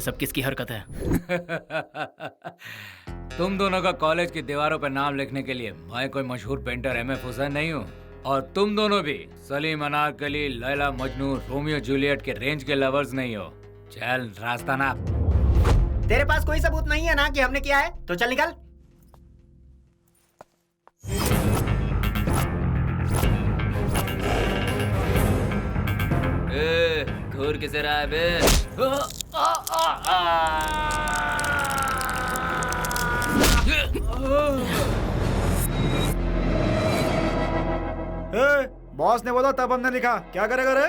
सब किसकी हरकत है? तुम दोनों का कॉलेज की दीवारों पर नाम लिखने के लिए मैं कोई मशहूर पेंटर एमएफ हुसैन नहीं हूँ। और तुम दोनों भी सलीम अनारकली, लैला मजनू, रोमियो जूलियट के रेंज के लवर्स नहीं हो। चल रास्ता नाप। तेरे पास कोई सबूत नहीं है ना कि हमने किया है, तो चल निकल। घूर किसे रहा है बे? बॉस ने बोला तब हमने लिखा, क्या करेगा रे?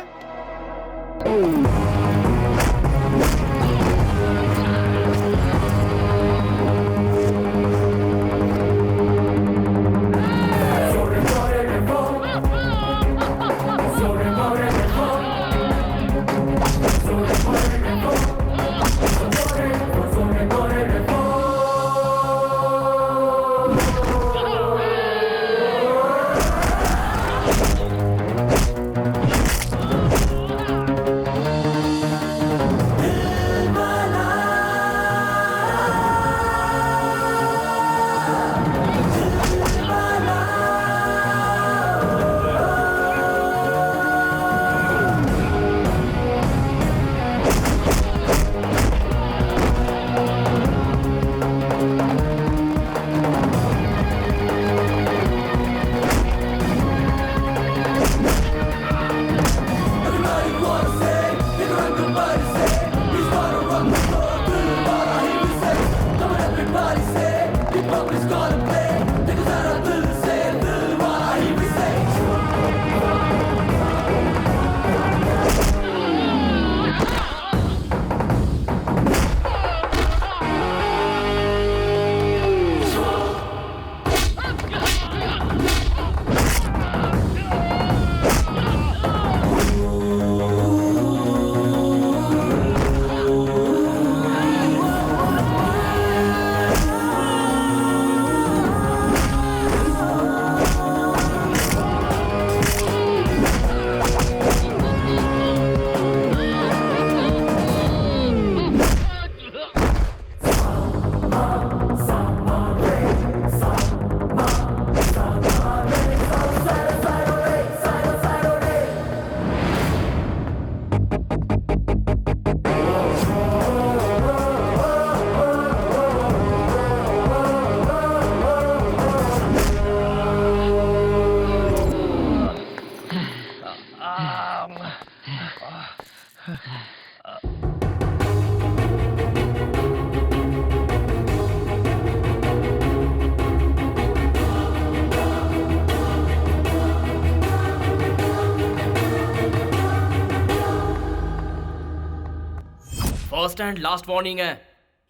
फर्स्ट एंड लास्ट वार्निंग है।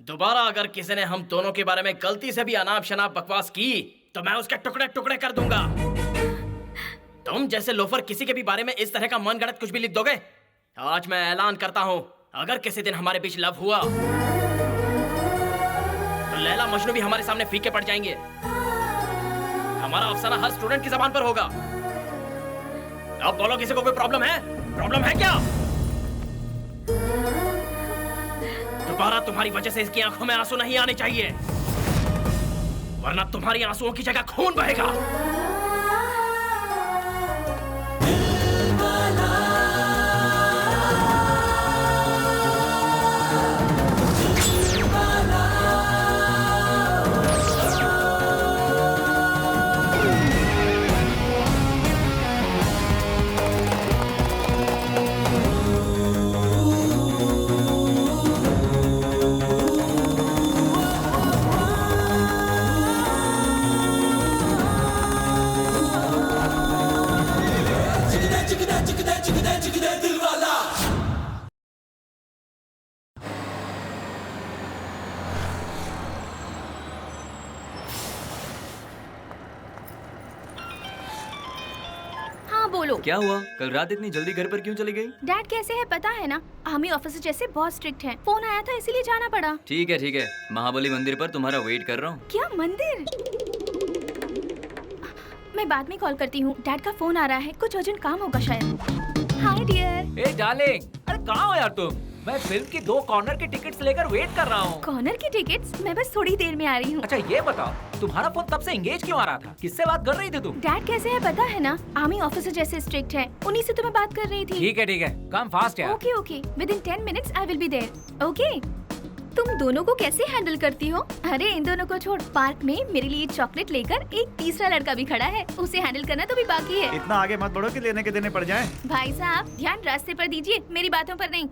दोबारा अगर किसी ने हम दोनों के बारे में गलती से भी अनाप शनाप बकवास की तो मैं उसके टुकड़े टुकड़े कर दूंगा। तुम जैसे लोफर किसी के भी बारे में इस तरह का मनगढ़ंत कुछ भी लिख दोगे? आज मैं ऐलान करता हूं, अगर किसी दिन हमारे बीच लव हुआ तो लैला मजनू भी हमारे सामने फीके पड़ जाएंगे। हमारा अफसाना हर स्टूडेंट की जबान पर होगा। अब बोलो, किसी को कोई प्रॉब्लम है? प्रॉब्लम है क्या? दोबारा तुम्हारी वजह से इसकी आंखों में आंसू नहीं आने चाहिए, वरना तुम्हारी आंसुओं की जगह खून बहेगा। बोलो, क्या हुआ? कल रात इतनी जल्दी घर पर क्यों चली गई? डैड कैसे है पता है ना, आर्मी ऑफिसर जैसे बहुत स्ट्रिक्ट हैं। फोन आया था इसीलिए जाना पड़ा। ठीक है, महाबली मंदिर पर तुम्हारा वेट कर रहा हूँ। क्या मंदिर? मैं बाद में कॉल करती हूँ, डैड का फोन आ रहा है, कुछ अर्जेंट काम होगा शायद। Hi dear. ए डार्लिंग, अरे कहाँ हो यार तुम? मैं फिल्म की 2 कॉर्नर की टिकट्स लेकर वेट कर रहा हूँ। कॉर्नर की टिकट्स? मैं बस थोड़ी देर में आ रही हूँ। अच्छा ये बताओ, तुम्हारा फोन तब से एंगेज क्यों आ रहा था? किससे बात कर रही थी तुम? डैड कैसे है पता है ना, आर्मी ऑफिसर जैसे स्ट्रिक्ट है, उन्हीं से तो मैं बात कर रही थी। ठीक है, कम फास्ट यार। Okay okay, within 10 minutes I will be there. Okay. तुम दोनों को कैसे हैंडल करती हो? अरे इन दोनों को छोड़, पार्क में मेरे लिए चॉकलेट लेकर एक तीसरा लड़का भी खड़ा है, उसे हैंडल करना तो भी बाकी है। इतना आगे मत बढ़ो कि लेने के देने पड़ जाएं। भाई साहब ध्यान रास्ते पर दीजिए, मेरी बातों पर नहीं।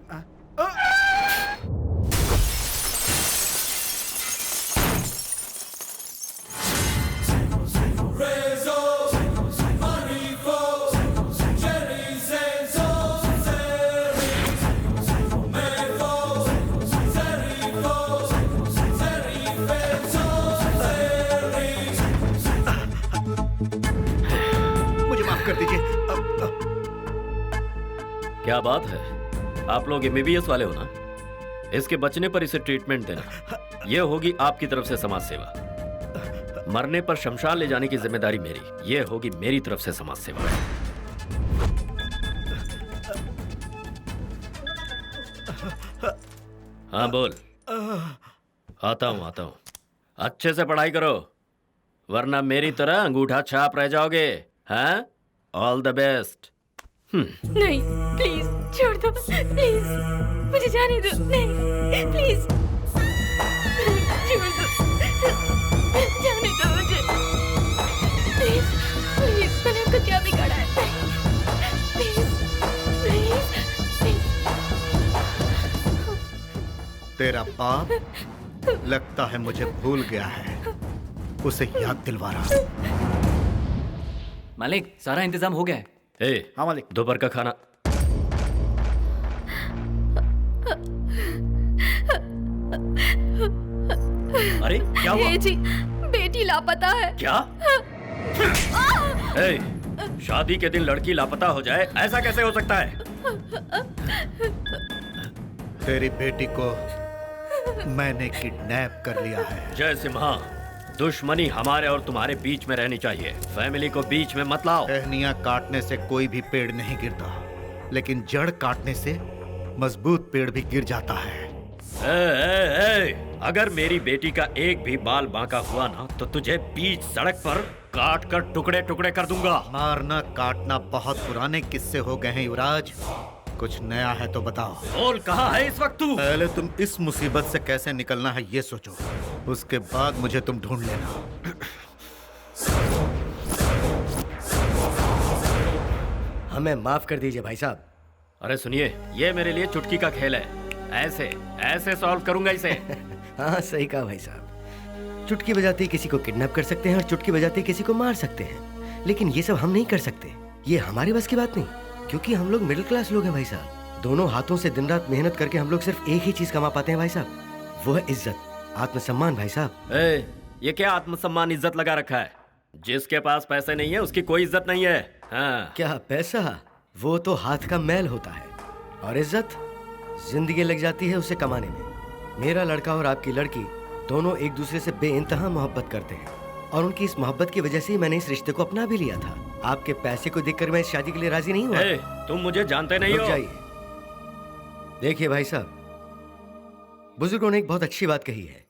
मुझे माफ कर दीजिए। क्या बात है, आप लोग एमबीबीएस वाले हो ना? इसके बचने पर इसे ट्रीटमेंट देना, यह होगी आपकी तरफ से समाज सेवा। मरने पर शमशान ले जाने की जिम्मेदारी मेरी, यह होगी मेरी तरफ से समाज सेवा। हाँ बोल। आता हूँ। अच्छे से पढ़ाई करो, वरना मेरी तरह अंगूठा छाप रह जाओगे। हाँ, ऑल द बेस्ट। नहीं प्लीज छोड़ दो, प्लीज मुझे जाने दो। नहीं प्लीज छोड़ दो, जाने दो मुझे प्लीज। प्लीज मैंने आपको क्या बिगाड़ा है? Please please please. तेरा बाप लगता है मुझे भूल गया है, उसे याद दिलवा रहा। मालिक सारा इंतजाम हो गया है। हाँ मालिक। दोपहर का खाना। अरे क्या हुआ? जी बेटी लापता है। क्या? ए, शादी के दिन लड़की लापता हो जाए, ऐसा कैसे हो सकता है? तेरी बेटी को मैंने किडनैप कर लिया है। जय सिम्हा, दुश्मनी हमारे और तुम्हारे बीच में रहनी चाहिए, फैमिली को बीच में मत लाओ। टहनियां काटने से कोई भी पेड़ नहीं गिरता, लेकिन जड़ काटने से मजबूत पेड़ भी गिर जाता है। अगर मेरी बेटी का एक भी बाल बांका हुआ ना, तो तुझे बीच सड़क पर काट कर टुकड़े टुकड़े कर दूंगा। मारना काटना बहुत पुराने किस्से हो गए हैं युवराज, कुछ नया है तो बताओ। बोल, कहाँ है इस वक्त तू? पहले तुम इस मुसीबत से कैसे निकलना है ये सोचो, उसके बाद मुझे तुम ढूंढ लेना। हमें माफ कर दीजिए भाई साहब। अरे सुनिए, ये मेरे लिए चुटकी का खेल है, ऐसे ऐसे सॉल्व करूंगा इसे। हाँ सही कहा भाई साहब, चुटकी बजाते ही किसी को किडनैप कर सकते हैं और चुटकी बजाते ही किसी को मार सकते हैं, लेकिन ये सब हम नहीं कर सकते। ये हमारे बस की बात नहीं, क्योंकि हम लोग मिडिल क्लास लोग हैं भाई साहब। दोनों हाथों से दिन रात मेहनत करके हम लोग सिर्फ एक ही चीज कमा पाते हैं भाई साहब, वो है इज्जत, आत्मसम्मान भाई साहब। ये क्या आत्मसम्मान इज्जत लगा रखा है? जिसके पास पैसे नहीं है उसकी कोई इज्जत नहीं है। हाँ। क्या पैसा? वो तो हाथ का मैल होता है, और इज्जत जिंदगी लग जाती है उसे कमाने में। मेरा लड़का और आपकी लड़की दोनों एक दूसरे से बेइंतहा मोहब्बत करते हैं, और उनकी इस मोहब्बत की वजह से ही मैंने इस रिश्ते को अपना भी लिया था। आपके पैसे को देखकर मैं इस शादी के लिए राजी नहीं हुआ। तुम मुझे जानते नहीं हो। जाइए, देखिए भाई साहब, बुजुर्गों ने एक बहुत अच्छी बात कही है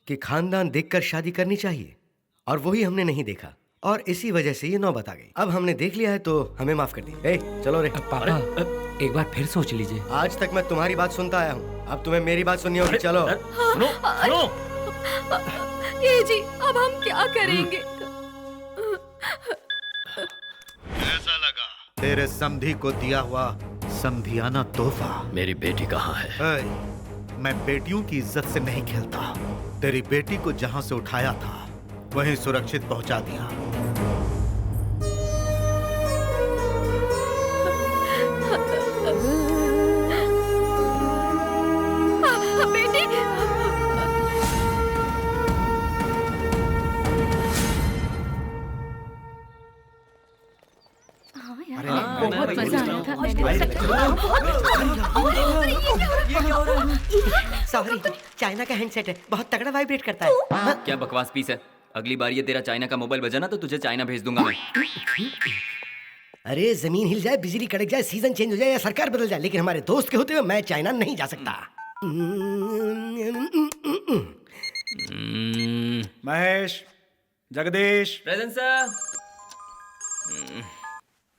कि खानदान देखकर शादी करनी चाहिए, और वही हमने नहीं देखा, और इसी वजह से ये नौबत आ गई। अब हमने देख लिया है तो हमें माफ कर दी। चलो रे। पापा एक बार फिर सोच लीजिए। आज तक मैं तुम्हारी बात सुनता आया हूँ, अब तुम्हें मेरी बात सुननी होगी। चलो। सुनो। ये जी अब हम क्या करेंगे? कैसा लगा तेरे समधी को दिया हुआ समधियाना तोहफा? मेरी बेटी कहाँ है? मैं बेटियों की इज्जत से नहीं खेलता। तेरी बेटी को जहाँ से उठाया था वहीं सुरक्षित पहुंचा दिया। बेटी, हाँ यार, बहुत मजा आया था। सॉरी, चाइना का हैंडसेट है, बहुत तगड़ा वाइब्रेट करता है। क्या बकवास पीस है? अगली बार ये तेरा चाइना का मोबाइल बजा ना तो तुझे चाइना भेज दूंगा मैं। अरे जमीन हिल जाए, बिजली कड़क जाए, सीजन चेंज हो जाए या सरकार बदल जाए, लेकिन हमारे दोस्त के होते हुए मैं चाइना नहीं जा सकता। Mahesh, Jagdish, present sir.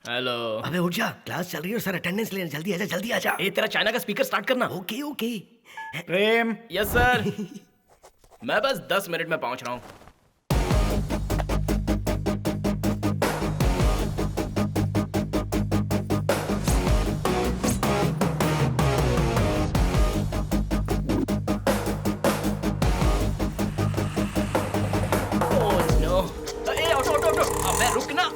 Hello. अबे उठ जा, क्लास चल रही है और सर अटेंडेंस लेने, जल्दी आजा, जल्दी आजा। ए तेरा चाइना का स्पीकर स्टार्ट करना। Okay okay. Prem, yes sir. मैं बस 10 मिनट में पहुंच रहा हूँ। Oh no. ए ऑटो ऑटो ऑटो, अबे रुक ना।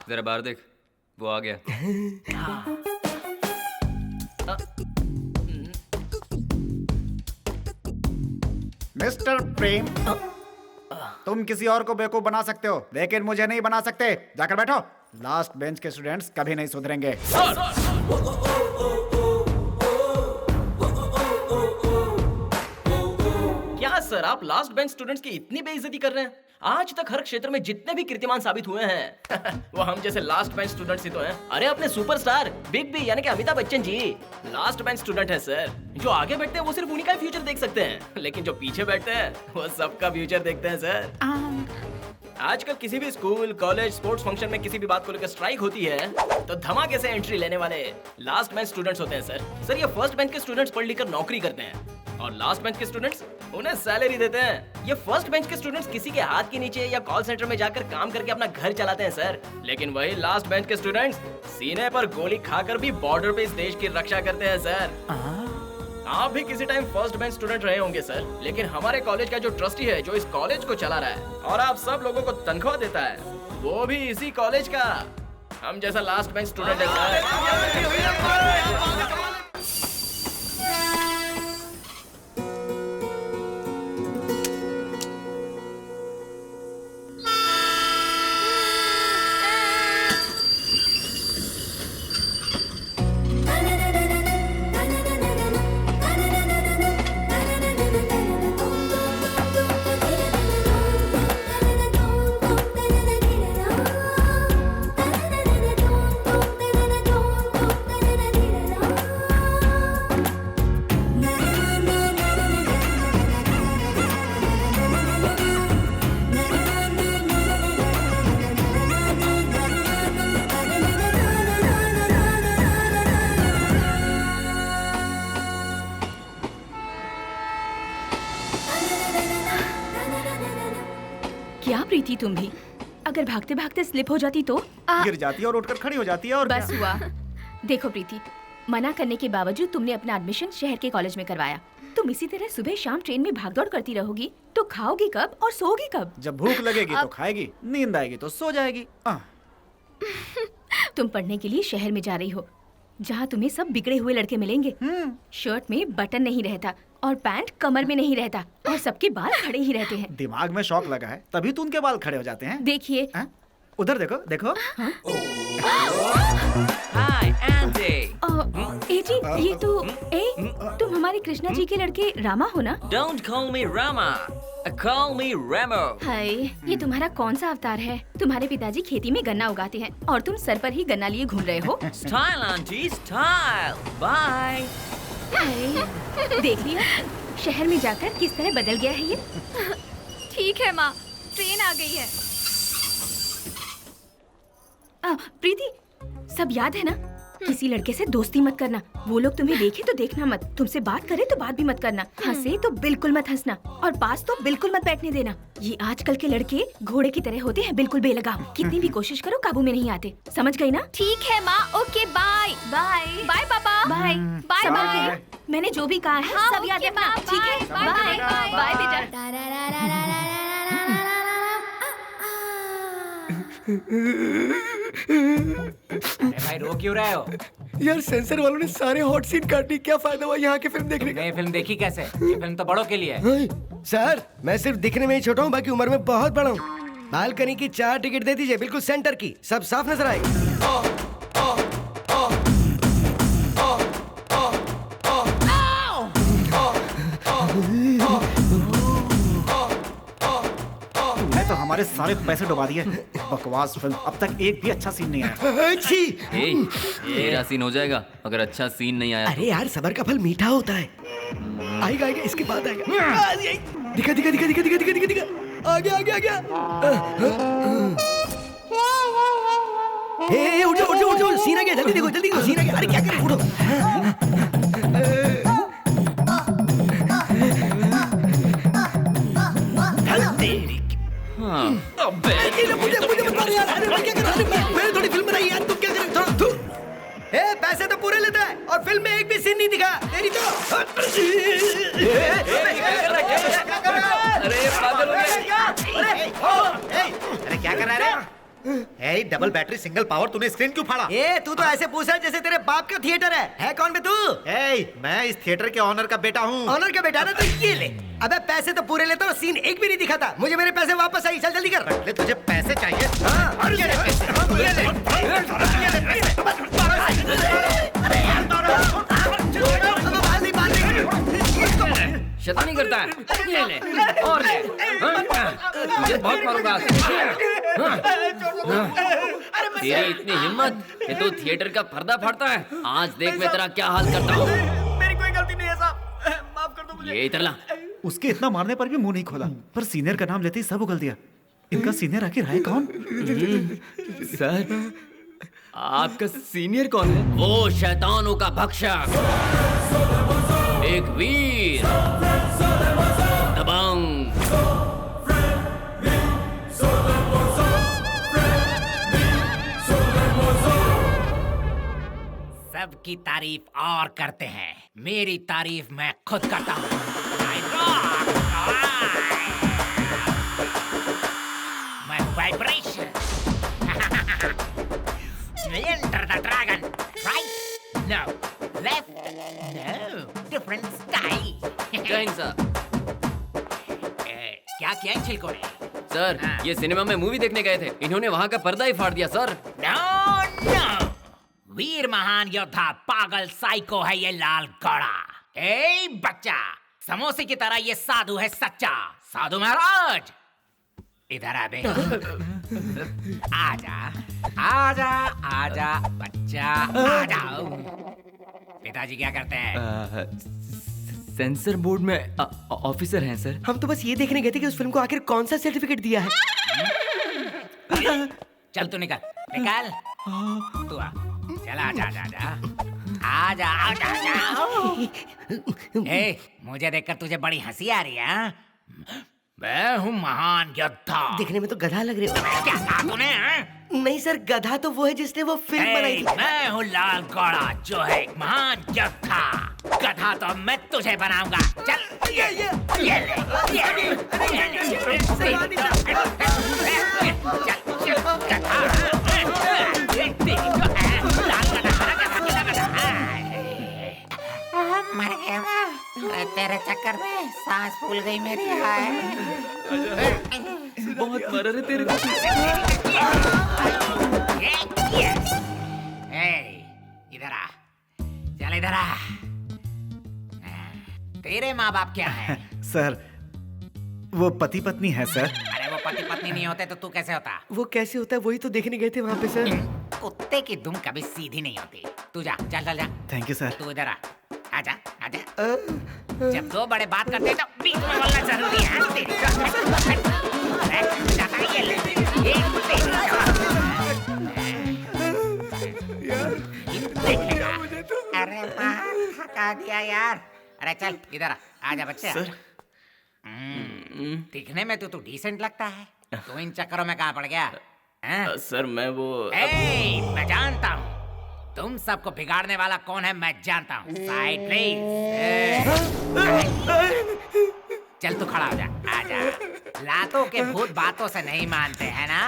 जरा बाहर देख, वो आ गया। मिस्टर प्रेम, तुम किसी और को बेवकूफ बना सकते हो लेकिन मुझे नहीं बना सकते। जाकर बैठो। लास्ट बेंच के स्टूडेंट्स कभी नहीं सुधरेंगे। क्या सर, आप लास्ट बेंच स्टूडेंट्स की इतनी बेइज्जती कर रहे हैं? आज तक हर क्षेत्र में जितने भी कीर्तिमान साबित हुए हैं वो हम जैसे लास्ट बेंच स्टूडेंट्स ही तो हैं। अरे अपने सुपरस्टार बिग बी यानी कि Amitabh Bachchan ji last bench student है सर। जो आगे बैठते हैं वो सिर्फ उन्हीं का फ्यूचर देख सकते हैं, लेकिन जो पीछे बैठते हैं वो सबका फ्यूचर देखते हैं सर। आजकल किसी भी स्कूल, कॉलेज, स्पोर्ट्स फंक्शन में किसी भी बात को लेकर स्ट्राइक होती है तो धमाके से एंट्री लेने वाले लास्ट बेंच स्टूडेंट्स होते हैं सर। सर ये फर्स्ट बेंच के स्टूडेंट्स पढ़ लिख कर नौकरी करते हैं और लास्ट बेंच के स्टूडेंट्स उन्हें सैलरी देते हैं। ये फर्स्ट बेंच के स्टूडेंट्स किसी के हाथ के नीचे या कॉल सेंटर में जाकर काम करके अपना घर चलाते हैं सर, लेकिन वही लास्ट बेंच के स्टूडेंट्स सीने पर गोली खाकर भी बॉर्डर पे इस देश की रक्षा करते हैं सर। आप भी किसी टाइम फर्स्ट बेंच स्टूडेंट रहे होंगे सर, लेकिन हमारे कॉलेज का जो ट्रस्टी है जो इस कॉलेज को चला रहा है और आप सब लोगों को तनख्वाह देता है, वो भी इसी कॉलेज का हम जैसा लास्ट बेंच स्टूडेंट है सर। क्या प्रीति, तुम भी अगर भागते भागते स्लिप हो जाती तो गिर जाती है और उठकर खड़ी हो जाती है और बस क्या? हुआ। देखो प्रीति, मना करने के बावजूद तुमने अपना एडमिशन शहर के कॉलेज में करवाया। तुम इसी तरह सुबह शाम ट्रेन में भागदौड़ करती रहोगी तो खाओगी कब और सोओगी कब? जब भूख लगेगी तो खाएगी, नींद आएगी तो सो जाएगी। तुम पढ़ने के लिए शहर में जा रही हो जहाँ तुम्हें सब बिगड़े हुए लड़के मिलेंगे। शर्ट में बटन नहीं रहता और पैंट कमर में नहीं रहता और सबके बाल खड़े ही रहते हैं। दिमाग में शौक लगा है तभी तो उनके बाल खड़े हो जाते हैं। देखिए उधर देखो देखो। हाय एंडी। ए जी, ये तो तुम हमारे कृष्णा जी के लड़के रामा हो ना? Don't call me Rama. Call me Ramo. हाय, ये तुम्हारा कौन सा अवतार है? तुम्हारे पिताजी खेती में गन्ना उगाते हैं और तुम सर पर ही गन्ना लिए घूम रहे हो। Style, auntie, style. Bye. हाय, देख लिया, शहर में जाकर किस तरह बदल गया है ये। ठीक है माँ, ट्रेन आ गई है। प्रीति, सब याद है ना? किसी लड़के से दोस्ती मत करना। वो लोग तुम्हें देखे तो देखना मत, तुमसे बात करे तो बात भी मत करना, हंसे तो बिल्कुल मत हंसना और पास तो बिल्कुल मत बैठने देना। ये आजकल के लड़के घोड़े की तरह होते हैं, बिल्कुल बेलगाम। कितनी भी कोशिश करो काबू में नहीं आते। समझ गई ना? ठीक है माँ, ओके बाय। बाय बाय पापा। बाय बाय संभाल के बाय। रहो। मैंने जो भी कहा है हाँ, सब याद ओके, रखना, माँ, ठीक है? Bye, bye, bye bye, bye बेटा। अरे भाई रो क्यों रहे हो? यार सेंसर वालों ने सारे हॉट सीन काट दी, क्या फायदा हुआ यहाँ की फिल्म देखने का? ये फिल्म देखी कैसे? ये फिल्म तो बड़ों के लिए है। हाय, सर मैं सिर्फ दिखने में ही छोटा हूँ, बाकी उम्र में बहुत बड़ा हूँ। बालकनी की 4 टिकट दे दीजिए, बिल्कुल सेंटर की, सब साफ नजर आएगी। मैं तो हमारे सारे पैसे डुबा दिए। बकवास फिल्म, अब तक एक भी अच्छा सीन नहीं आया। छी! ए, तेरा सीन हो जाएगा अगर अच्छा सीन नहीं आया। अरे यार सबर का फल मीठा होता है। आएगा आएगा, इसके बाद आएगा। दिखा दिखा दिखा दिखा दिखा दिखा दिखा दिखा, आ गया आ गया आ गया। ए उठ जाओ उठ जाओ उठ जाओ, सीन आ गया, जल्दी देखो जल्दी देखो, सीन आ गया। अरे क्या करे, उठो। अबे मुझे मत मार यार। अरे मैं क्या कर रहा हूँ? मैंने थोड़ी फिल्म बनाई यार, तुम क्या कर रहे हो? थोड़ा पैसे तो पूरे लेता है और फिल्म में एक भी सीन नहीं दिखा। तेरी तो अरे पागल हो गया। अरे क्या कर रहा है? ए, डबल बैटरी सिंगल पावर, तूने स्क्रीन क्यों फाड़ा? ए तू तो ऐसे पूछ रहा है जैसे तेरे बाप का थिएटर है कौन बे तू? ए, मैं इस थिएटर के ऑनर का बेटा हूँ। ऑनर का बेटा ना, तो ये ले। अबे पैसे तो पूरे लेता और सीन एक भी नहीं दिखाता। मुझे मेरे पैसे वापस आई, चल जल्दी कर। ले, तुझे पैसे चाहिए? हाँ, और ये ले पैसे। ये ले। शैतानी करता है। ये ले और ले। मुझे बहुत मारूंगा। तेरी इतनी हिम्मत कि तू थिएटर का पर्दा फाड़ता है। आज देख मैं तेरा क्या हाल करता हूँ। मेरी कोई गलती नहीं है साहब, माफ कर दो मुझे। ये इधर ला। उसके इतना मारने पर भी मुंह नहीं खोला, पर सीनियर का नाम लेते ही सब उगल दिया। इनका सीनियर आखिर है कौन? सर, आपका सीनियर कौन है? वो शैतानों का भक्षक, एक वीर, दबंग। सबकी तारीफ और करते हैं, मेरी तारीफ मैं खुद करता हूँ। मैं vibration. Enter the dragon. Right? No. Left? No. Different sky. जय हिंद सर। क्या किया इन छिलकों ने? सर, ये सिनेमा में मूवी देखने गए थे, इन्होंने वहाँ का पर्दा ही फाड़ दिया सर। No, no. वीर महान योद्धा पागल साइको है ये लाल घोड़ा। ए बच्चा, समोसे की तरह ये साधु है सच्चा। साधु महाराज, इधर आ बे। आजा, आजा, आजा बच्चा, आजा। पिताजी क्या करते हैं? सेंसर बोर्ड में ऑफिसर हैं सर। हम तो बस ये देखने गए थे कि उस फिल्म को आखिर कौन सा सर्टिफिकेट दिया है। चल तू निकल, निकल। तू आ, चल आजा, आजा, आजा, आजा, आजा। ए, मुझे देखकर तुझे बड़ी हंसी आ रही है? हाँ? मैं हूँ महान योद्धा। देखने में तो गधा लग रहे हो। क्या कहा तूने? नहीं सर, गधा तो वो है जिसने वो फिल्म बनाई थी। मैं हूँ लाल घोड़ा जो है एक महान योद्धा। गधा तो मैं तुझे बनाऊंगा। चल ये ले, ये ले, ये ले। चल गधा, मर गया तेरे चक्कर में, सांस फूल गई मेरी। बहुत मर रहे तेरे को। इधर आ, इधर आ। तेरे माँ बाप क्या है? सर वो पति पत्नी है सर। अरे वो पति पत्नी नहीं होते तो तू कैसे होता? वो कैसे होता है वही तो देखने गए थे वहाँ पे सर। कुत्ते की दुम कभी सीधी नहीं होती। तू जा, चल चल जा। Thank you sir. तू इधर आ। आजा आजा। जब दो बड़े बात करते हैं तो बीच में बोलना जरूरी है। जाता है ये ले। देखेगा। अरे थका दिया यार। अरे चल इधर आ। आजा बच्चे। सर दिखने में तो तू डिसेंट लगता है। तू इन चक्करों में कहाँ पड़ गया? सर मैं वो मैं जानता हूँ तुम सबको बिगाड़ने वाला कौन है। मैं जानता हूँ। Side please. चल तू खड़ा हो जा। आजा। लातों के भूत बातों से नहीं मानते हैं ना।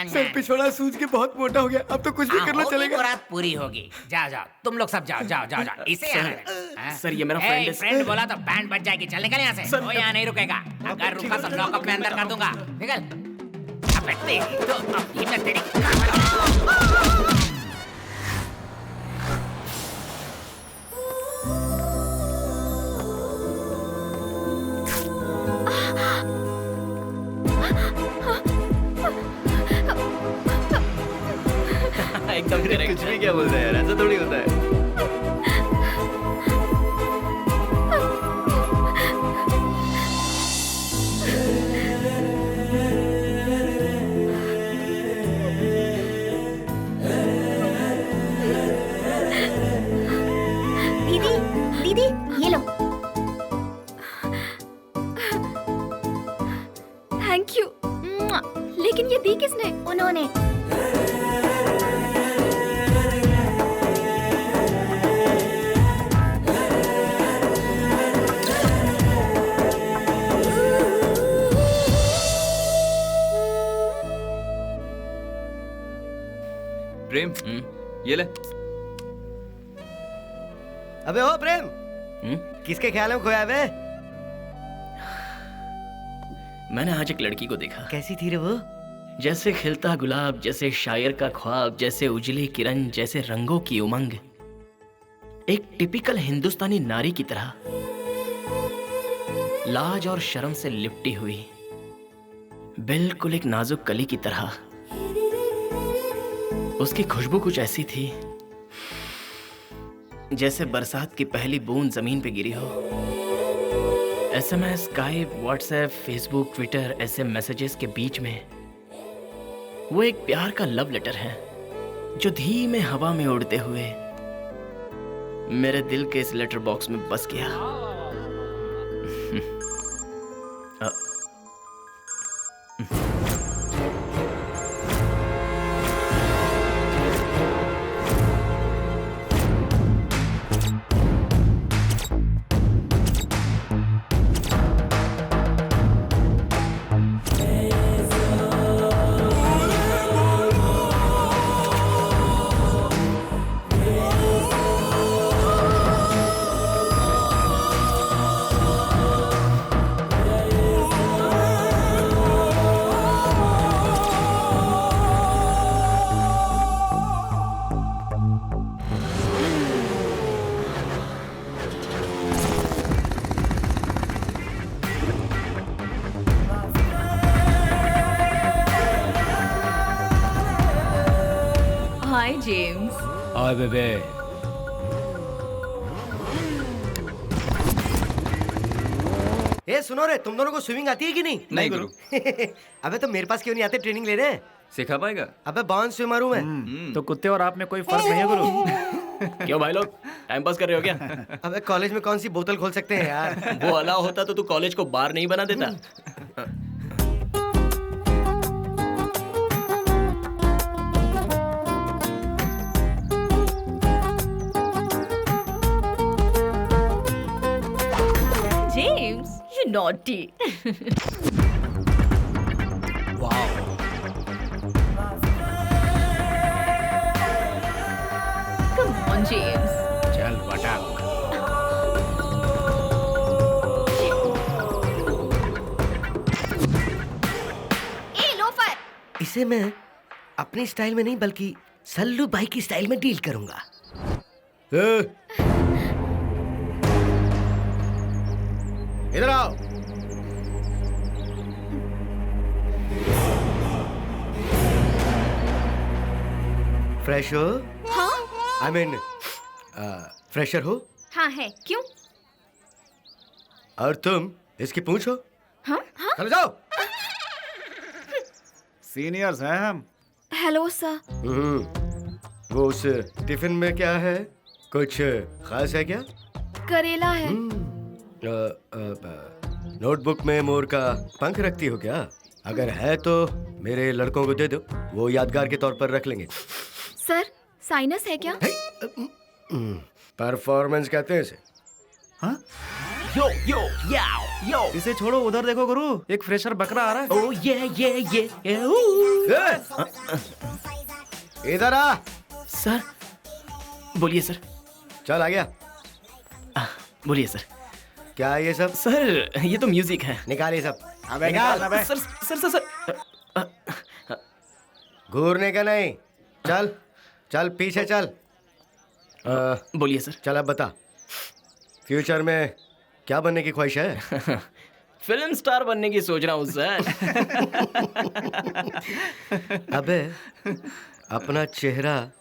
सर पिछवाड़ा सूझ के बहुत मोटा हो गया, अब तो कुछ भी करना चलेगा। मुराद पूरी होगी। जाओ जाओ तुम लोग सब जाओ जाओ जाओ जाओ। इसे सर ये मेरा फ्रेंड है। फ्रेंड बोला तो बैंड बज जाएगी। चल निकल यहाँ से। वो यहाँ नहीं रुकेगा। अगर रुका तो लॉकअप में अंदर कर दूंगा। निकल। अबे तेरी तो अभी मैं तेरी एकदम करेक्ट। कुछ भी क्या बोल रहा है यार, ऐसा थोड़ी होता है। दीदी दीदी ये लो। Thank you. लेकिन ये दी किसने? उन्होंने। प्रेम ये ले। अबे ओ प्रेम, किसके ख्याल में खोया बे? मैंने आज एक लड़की को देखा। कैसी थी रे वो? जैसे खिलता गुलाब, जैसे शायर का ख्वाब, जैसे उजली किरण, जैसे रंगों की उमंग। एक टिपिकल हिंदुस्तानी नारी की तरह, लाज और शर्म से लिपटी हुई, बिल्कुल एक नाजुक कली की तरह। उसकी खुशबू कुछ ऐसी थी जैसे बरसात की पहली बूंद जमीन पे गिरी हो। SMS, Skype, WhatsApp, Facebook, Twitter, ऐसे मैसेजेस के बीच में वो एक प्यार का लव लेटर है जो धीमे हवा में उड़ते हुए मेरे दिल के इस लेटर बॉक्स में बस गया। हाय जेम्स। हाय बेबे। ए सुनो रे, तुम दोनों को स्विमिंग आती है कि नहीं? नहीं गुरु। अबे तो मेरे पास क्यों नहीं आते ट्रेनिंग लेने? सिखा पाएगा? अबे बाउंस स्विमर हूँ मैं। तो कुत्ते और आप में कोई फर्क नहीं है गुरु? क्यों भाई लोग टाइम पास कर रहे हो क्या? अबे कॉलेज में कौन सी बोतल खोल सकते हैं यार? वो अलाउ होता तो तू कॉलेज को बार नहीं बना देता। James, you naughty. Come on, James. चल बटा। ए लोफर। इसे मैं अपनी स्टाइल में नहीं बल्कि सल्लू भाई की स्टाइल में डील करूंगा। इधर आओ। फ्रेश हो? हाँ आई मीन फ्रेशर हो? हाँ है, क्यों? और तुम इसकी पूंछ हो? हाँ हाँ। चलो जाओ। सीनियर्स हैं हम। Hello sir. वो उस टिफिन में क्या है? कुछ खास है क्या? करेला है। नोटबुक में मोर का पंख रखती हो क्या? अगर है तो मेरे लड़कों को दे दो, वो यादगार के तौर पर रख लेंगे। सर साइनस है क्या? परफॉर्मेंस कहते हैं इसे। हाँ? यो यो याओ यो। इसे छोड़ो, उधर देखो गुरु, एक फ्रेशर बकरा आ रहा है। ओ ये इधर आ। सर बोलिए सर। चल आ गया। बोलिए सर। क्या है ये सब? सर ये तो म्यूजिक है। निकाल ये सब। अबे निकाल। निकाल, अबे। Sir sir sir sir. घूरने का नहीं। चल चल पीछे चल। बोलिए सर। चल अब बता, फ्यूचर में क्या बनने की ख्वाहिश है? फिल्म स्टार बनने की सोच रहा हूँ सर। अबे अपना चेहरा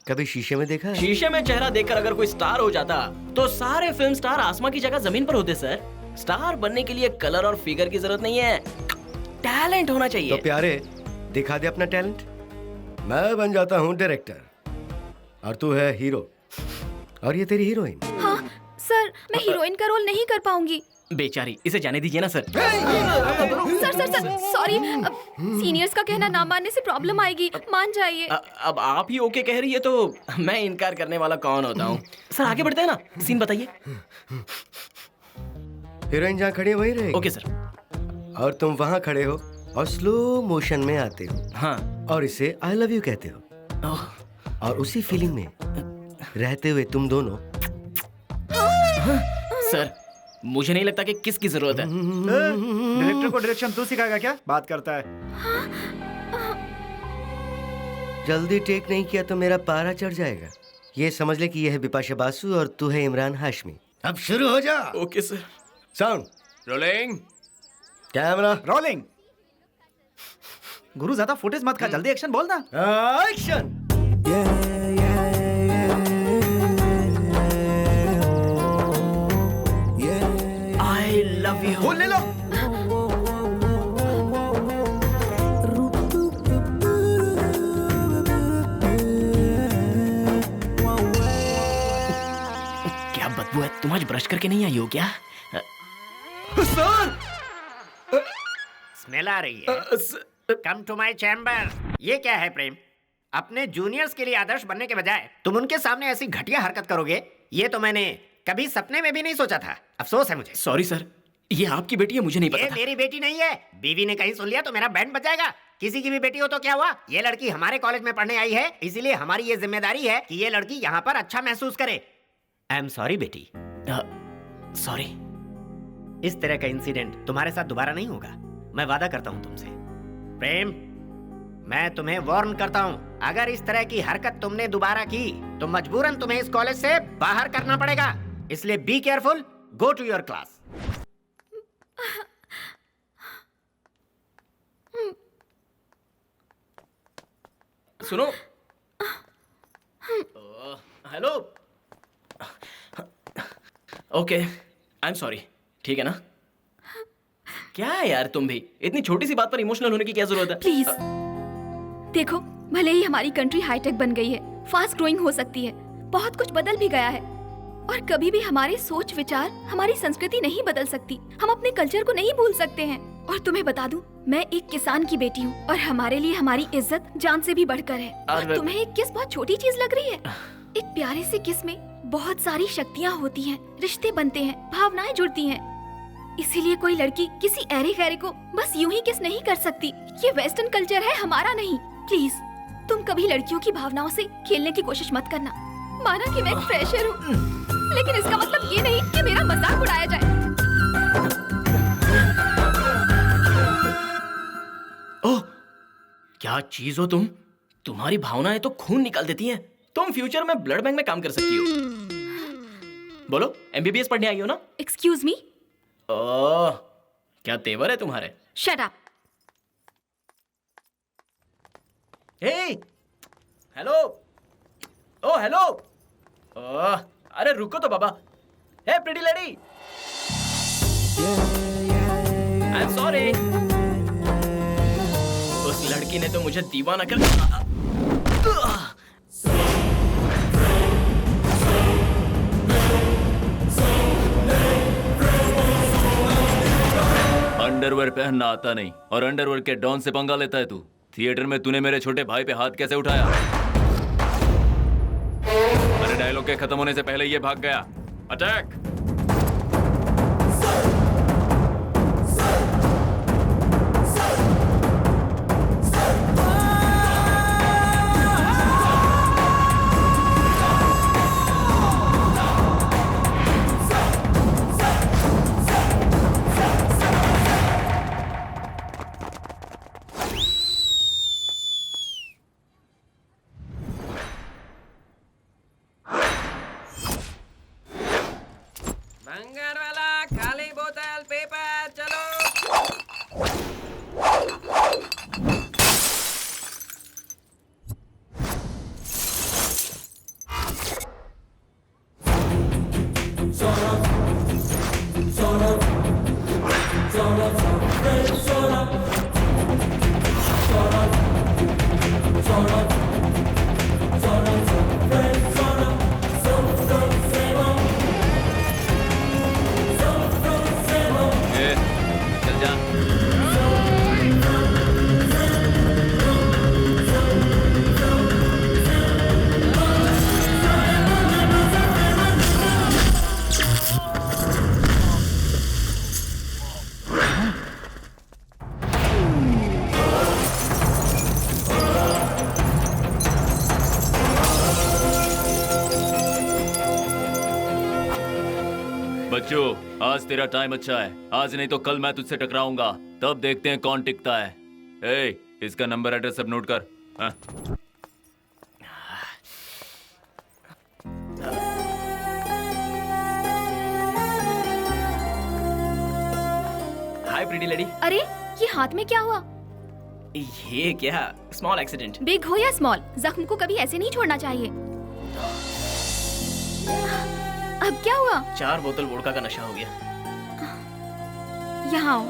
कभी शीशे में देखा है? शीशे में चेहरा देखकर अगर कोई स्टार हो जाता तो सारे फिल्म स्टार आसमां की जगह जमीन पर होते सर। स्टार बनने के लिए कलर और फिगर की जरूरत नहीं है, टैलेंट होना चाहिए। तो प्यारे दिखा दे अपना टैलेंट। मैं बन जाता हूँ डायरेक्टर और तू है हीरो, और ये तेरी हीरोइन। हाँ सर, मैं हीरोइन का रोल नहीं कर पाऊंगी। बेचारी, इसे जाने दीजिए ना sir. Sir sir sir sorry, seniors का कहना ना मानने से प्रॉब्लम आएगी, मान जाइए। अब आप ही ओके कह रही है तो मैं इनकार करने वाला कौन होता हूँ। सर आगे बढ़ते हैं ना, सीन बताइए। हीरोइन जहाँ खड़ी है वहीं रहेगी। Okay sir. और तुम वहाँ खड़े हो और स्लो मोशन में आते हो। हाँ। और इसे आई लव यू कहते हो। और उसी फीलिंग में रहते हुए तुम दोनों। सर मुझे नहीं लगता कि किसकी जरूरत है। डायरेक्टर को डायरेक्शन तू सिखाएगा क्या? बात करता है। जल्दी टेक नहीं किया तो मेरा पारा चढ़ जाएगा। ये समझ ले कि यह है बिपाशा बासु और तू है इमरान हाशमी। अब शुरू हो जा। Okay sir. Sound rolling. Camera rolling. गुरु ज्यादा फुटेज मत खा, जल्दी एक्शन बोल ना। एक्शन। I love you. बोल ले लो। क्या बदबू है, तुम आज ब्रश करके नहीं आई हो क्या? सर स्मेल आ रही है। Come to my chamber. ये क्या है प्रेम? अपने जूनियर्स के लिए आदर्श बनने के बजाय तुम उनके सामने ऐसी घटिया हरकत करोगे, ये तो मैंने कभी सपने में भी नहीं सोचा था। अफसोस है मुझे। सॉरी सर, ये आपकी बेटी है, मुझे नहीं ये पता था। मेरी बेटी नहीं है। बीवी ने कहीं सुन लिया तो मेरा बैंड बजाएगा। किसी की भी बेटी हो तो क्या हुआ? ये लड़की हमारे कॉलेज में पढ़ने आई है, इसीलिए हमारी ये जिम्मेदारी है कि ये लड़की यहाँ पर अच्छा महसूस करे। आई एम सॉरी बेटी। सॉरी। इस तरह का इंसिडेंट तुम्हारे साथ दोबारा नहीं होगा, मैं वादा करता हूँ तुमसे। प्रेम, मैं तुम्हें वार्न करता हूँ, अगर इस तरह की हरकत तुमने दोबारा की तो मजबूरन तुम्हें इस कॉलेज से बाहर करना पड़ेगा। इसलिए be careful, go to your class. सुनो। Hello. Okay, I am sorry. ठीक है ना? क्या है यार, तुम भी इतनी छोटी सी बात पर इमोशनल होने की क्या जरूरत है? प्लीज देखो, भले ही हमारी कंट्री हाईटेक बन गई है, फास्ट ग्रोइंग हो सकती है, बहुत कुछ बदल भी गया है, और कभी भी हमारे सोच विचार, हमारी संस्कृति नहीं बदल सकती। हम अपने कल्चर को नहीं भूल सकते हैं। और तुम्हें बता दूं, मैं एक किसान की बेटी हूँ और हमारे लिए हमारी इज्जत जान से भी बढ़कर है। और तुम्हें एक किस बहुत छोटी चीज लग रही है? एक प्यारे से किस में बहुत सारी शक्तियाँ होती हैं, रिश्ते बनते हैं, भावनाएं जुड़ती हैं। इसीलिए कोई लड़की किसी ऐरे गैरे को बस यूं ही किस नहीं कर सकती। ये वेस्टर्न कल्चर है, हमारा नहीं। प्लीज तुम कभी लड़कियों की भावनाओं से खेलने की कोशिश मत करना। माना कि मैं एक फ्रेशर हूँ, लेकिन इसका मतलब ये नहीं कि मेरा मजाक उड़ाया जाए। ओह, क्या चीज हो तुम? तुम्हारी भावनाएं तो खून निकाल देती हैं। तुम फ्यूचर में ब्लड बैंक में काम कर सकती हो। बोलो, एमबीबीएस पढ़ने आई हो ना? Excuse me. ओह, क्या तेवर है तुम्हारे। Shut up. Hey, hello. Oh hello. Oh, अरे रुको तो बाबा। Hey pretty lady, I am sorry. उस लड़की ने तो मुझे दीवाना कर दिया। अंडरवेयर पहनना आता नहीं और अंडरवेयर के डॉन से पंगा लेता है तू। थिएटर में तूने मेरे छोटे भाई पे हाथ कैसे उठाया? अरे डायलॉग के खत्म होने से पहले ये भाग गया। अटैक! बंगार वाला, खाली बोतल, पेपर, चलो। चल जा। बच्चों, आज तेरा टाइम अच्छा है। आज नहीं तो कल मैं तुझसे टकराऊंगा, तब देखते हैं कौन टिकता है। ए, इसका नंबर एड्रेस सब नोट कर। हाँ। हाय प्रीटी लेडी। अरे ये हाथ में क्या हुआ? ये क्या, स्मॉल एक्सीडेंट। बिग हो या स्मॉल, जख्म को कभी ऐसे नहीं छोड़ना चाहिए। अब क्या हुआ? 4 बोतल वोडका का नशा हो गया। यहाँ आओ।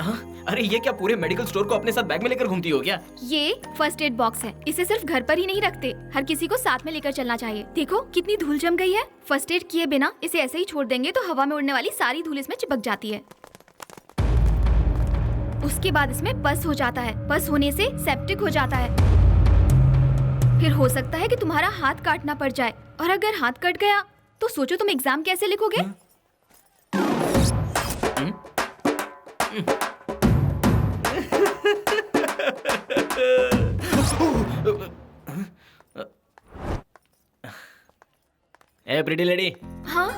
हाँ? अरे ये क्या पूरे मेडिकल स्टोर को अपने साथ बैग में लेकर घूमती हो क्या? ये फर्स्ट एड बॉक्स है। इसे सिर्फ घर पर ही नहीं रखते, हर किसी को साथ में लेकर चलना चाहिए। देखो कितनी धूल जम गई है। फर्स्ट एड किए बिना इसे ऐसे ही छोड़ देंगे तो हवा में उड़ने वाली सारी धूल इसमें चिपक जाती है। उसके बाद इसमें पस हो जाता है। पस होने से सेप्टिक हो जाता है। फिर हो सकता है कि तुम्हारा हाथ काटना पड़ जाए, और अगर हाथ कट गया तो सोचो तुम एग्जाम कैसे लिखोगे? ए प्रीटी लेडी। हाँ,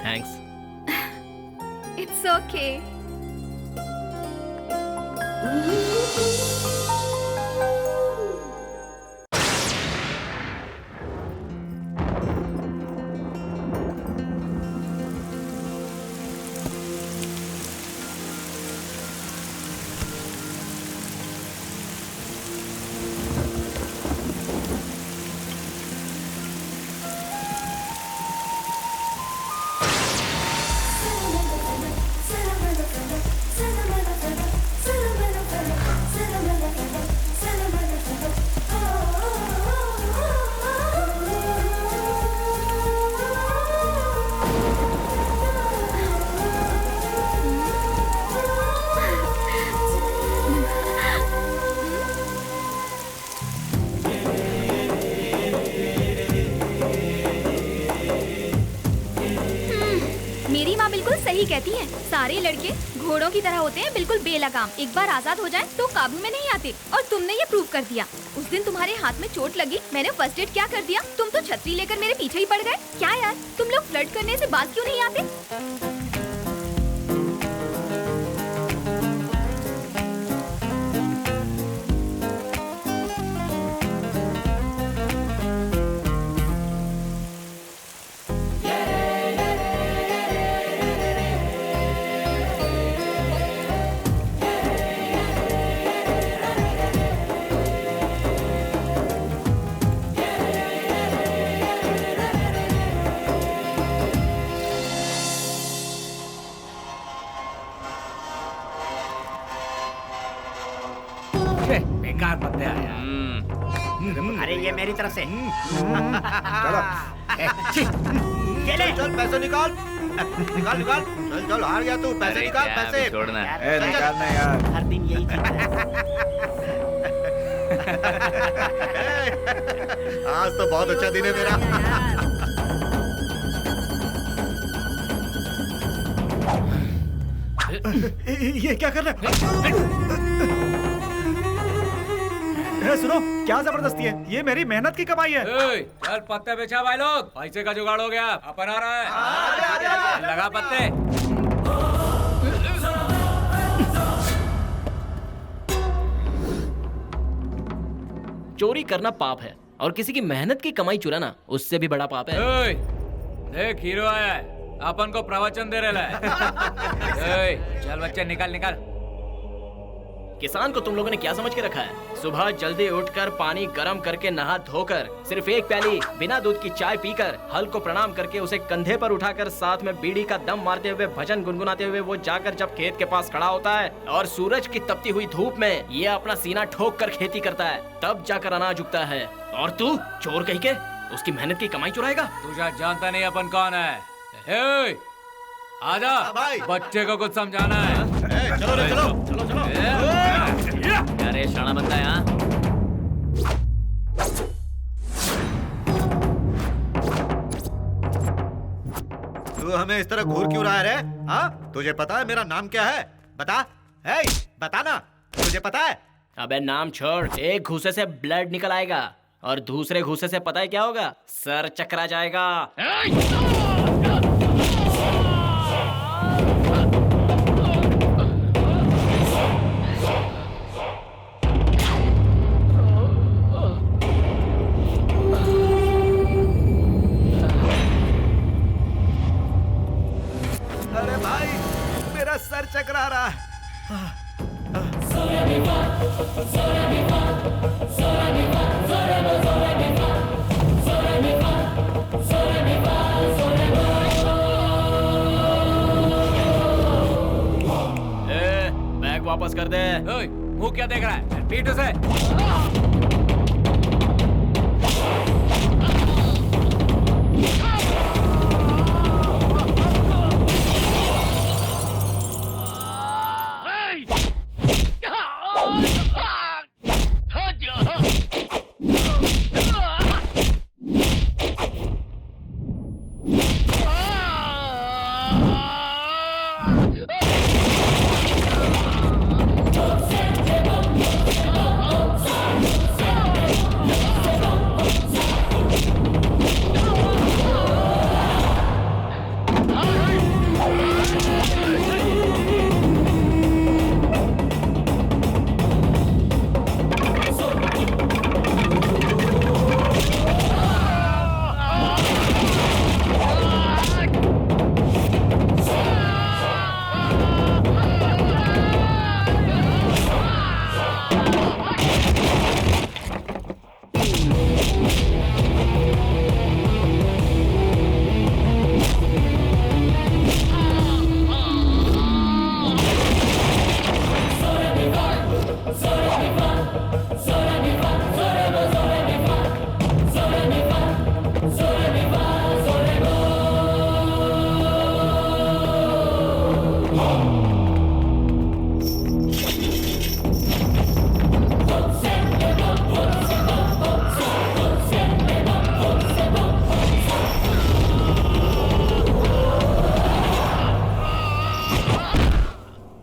थैंक्स। It's okay. मेरी माँ बिल्कुल सही कहती है, सारे लड़के घोड़ों की तरह होते हैं, बिल्कुल बेलगाम। एक बार आजाद हो जाएं तो काबू में नहीं आते, और तुमने ये प्रूव कर दिया। उस दिन तुम्हारे हाथ में चोट लगी, मैंने फर्स्ट एड क्या कर दिया, तुम तो छतरी लेकर मेरे पीछे ही पड़ गए। क्या यार, तुम लोग फ्लर्ट करने से बात क्यों नहीं आते? मेरी तरफ से। चल चल पैसे निकाल निकाल निकाल। चल चल हार गया तू, पैसे निकाल पैसे। छोड़ना। निकालना यार, हर दिन यही चीज है। आज तो बहुत अच्छा दिन है मेरा। ये क्या कर रहे हैं? सुनो, क्या जबरदस्ती है? ये मेरी मेहनत की कमाई है। चल पत्ते बेचा भाई लोग, पैसे का जुगाड़ हो गया। अपन आ रहा है, लगा पत्ते। चोरी करना पाप है और किसी की मेहनत की कमाई चुराना उससे भी बड़ा पाप है। देख हीरो आया है, अपन को प्रवचन दे रहा है। चल बच्चे निकाल निकाल। किसान को तुम लोगों ने क्या समझ के रखा है? सुबह जल्दी उठकर पानी गर्म करके नहा धोकर सिर्फ एक प्याली बिना दूध की चाय पीकर हल को प्रणाम करके उसे कंधे पर उठाकर साथ में बीड़ी का दम मारते हुए भजन गुनगुनाते हुए वो जाकर जब खेत के पास खड़ा होता है और सूरज की तपती हुई धूप में ये अपना सीना ठोक कर खेती करता है, तब जाकर अनाज उगता है। और तू चोर कहीं के उसकी मेहनत की कमाई चुराएगा? तू शायद जानता नहीं अपन कौन है। आजा भाई, बच्चे को कुछ समझाना है। चलो रे चलो चलो चलो। अरे शाना बनता है यहाँ। तू हमें इस तरह घूर क्यों रहा है रे? हाँ, तुझे पता है मेरा नाम क्या है? बता, हे, बता ना, तुझे पता है? अबे नाम छोड़, एक घूसे से ब्लड निकल आएगा और दूसरे घूसे से पता है क्या होगा? सर चकरा जाएगा। अरे भाई, मेरा सर चकरा रहा है। बैग वापस कर दे। मुंह क्या देख रहा है? पीठ उसे।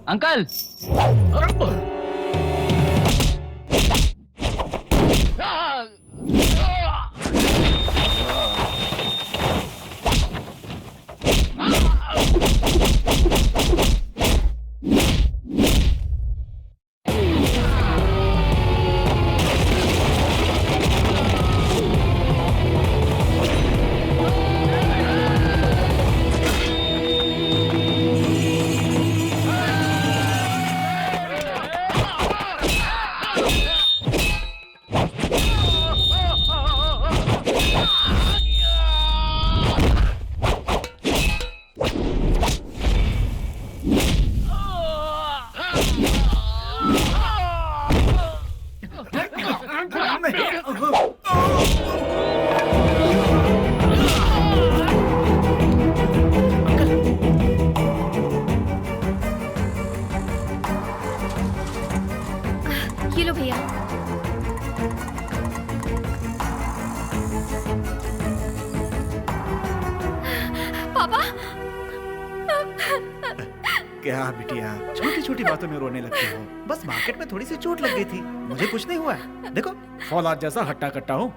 अंकल क्या बिटिया, छोटी छोटी बातों में रोने लगती हो। बस मार्केट में थोड़ी सी चोट लग गई थी, मुझे कुछ नहीं हुआ है। देखो फौलाद जैसा हट्टा कट्टा हूँ।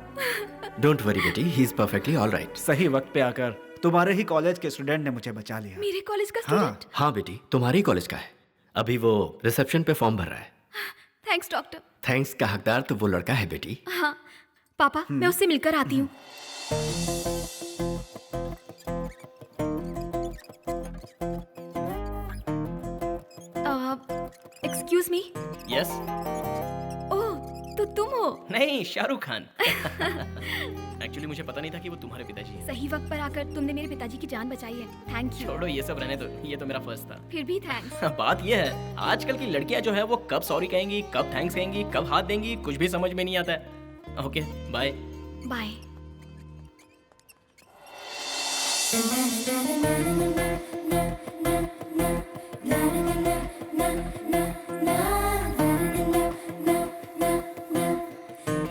डोंट वरी बेटी, ही इज परफेक्टली ऑलराइट। सही वक्त पे आकर तुम्हारे ही कॉलेज के स्टूडेंट ने मुझे बचा लिया। मेरे कॉलेज का हाँ स्टूडेंट? हाँ बेटी, तुम्हारे ही कॉलेज का है। अभी वो रिसेप्शन पे फॉर्म भर रहा है। Thanks doctor. थैंक्स का हकदार तो वो लड़का है बेटी। हाँ पापा, मैं उससे मिलकर आती हूँ। Excuse me. यस। ओह, तो तुम हो? नहीं, शाहरुख खान। एक्चुअली मुझे पता नहीं था कि वो तुम्हारे पिताजी हैं। सही वक्त पर आकर तुमने मेरे पिताजी की जान बचाई है। Thank you. छोड़ो ये सब रहने दो, ये तो मेरा फर्स्ट था। फिर भी थैंक्स। बात ये है, आजकल की लड़कियां जो है वो कब सॉरी कहेंगी, कब थैंक्स कहेंगी, कब हाथ देंगी, कुछ भी समझ में नहीं आता है। Okay bye. Bye.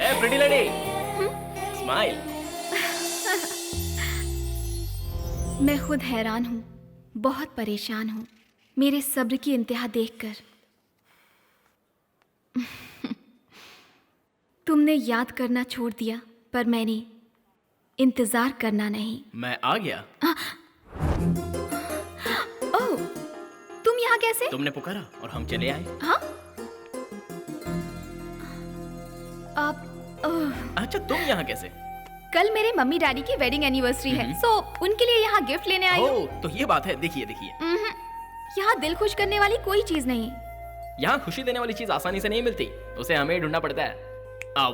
Hey pretty lady, smile. मैं खुद हैरान हूँ, बहुत परेशान हूँ मेरे सब्र की इंतहा देखकर। तुमने याद करना छोड़ दिया, पर मैंने इंतजार करना नहीं। मैं आ गया। ओह, तुम यहाँ कैसे? तुमने पुकारा और हम चले आए। हाँ? आप अच्छा, तुम यहाँ कैसे? कल मेरे मम्मी डैडी की वेडिंग एनिवर्सरी है, सो उनके लिए यहाँ गिफ्ट लेने आई हूँ। ओह, तो ये बात है। देखिए देखिए, यहाँ दिल खुश करने वाली कोई चीज नहीं। यहाँ खुशी देने वाली चीज आसानी से नहीं मिलती, उसे हमें ढूंढना पड़ता है।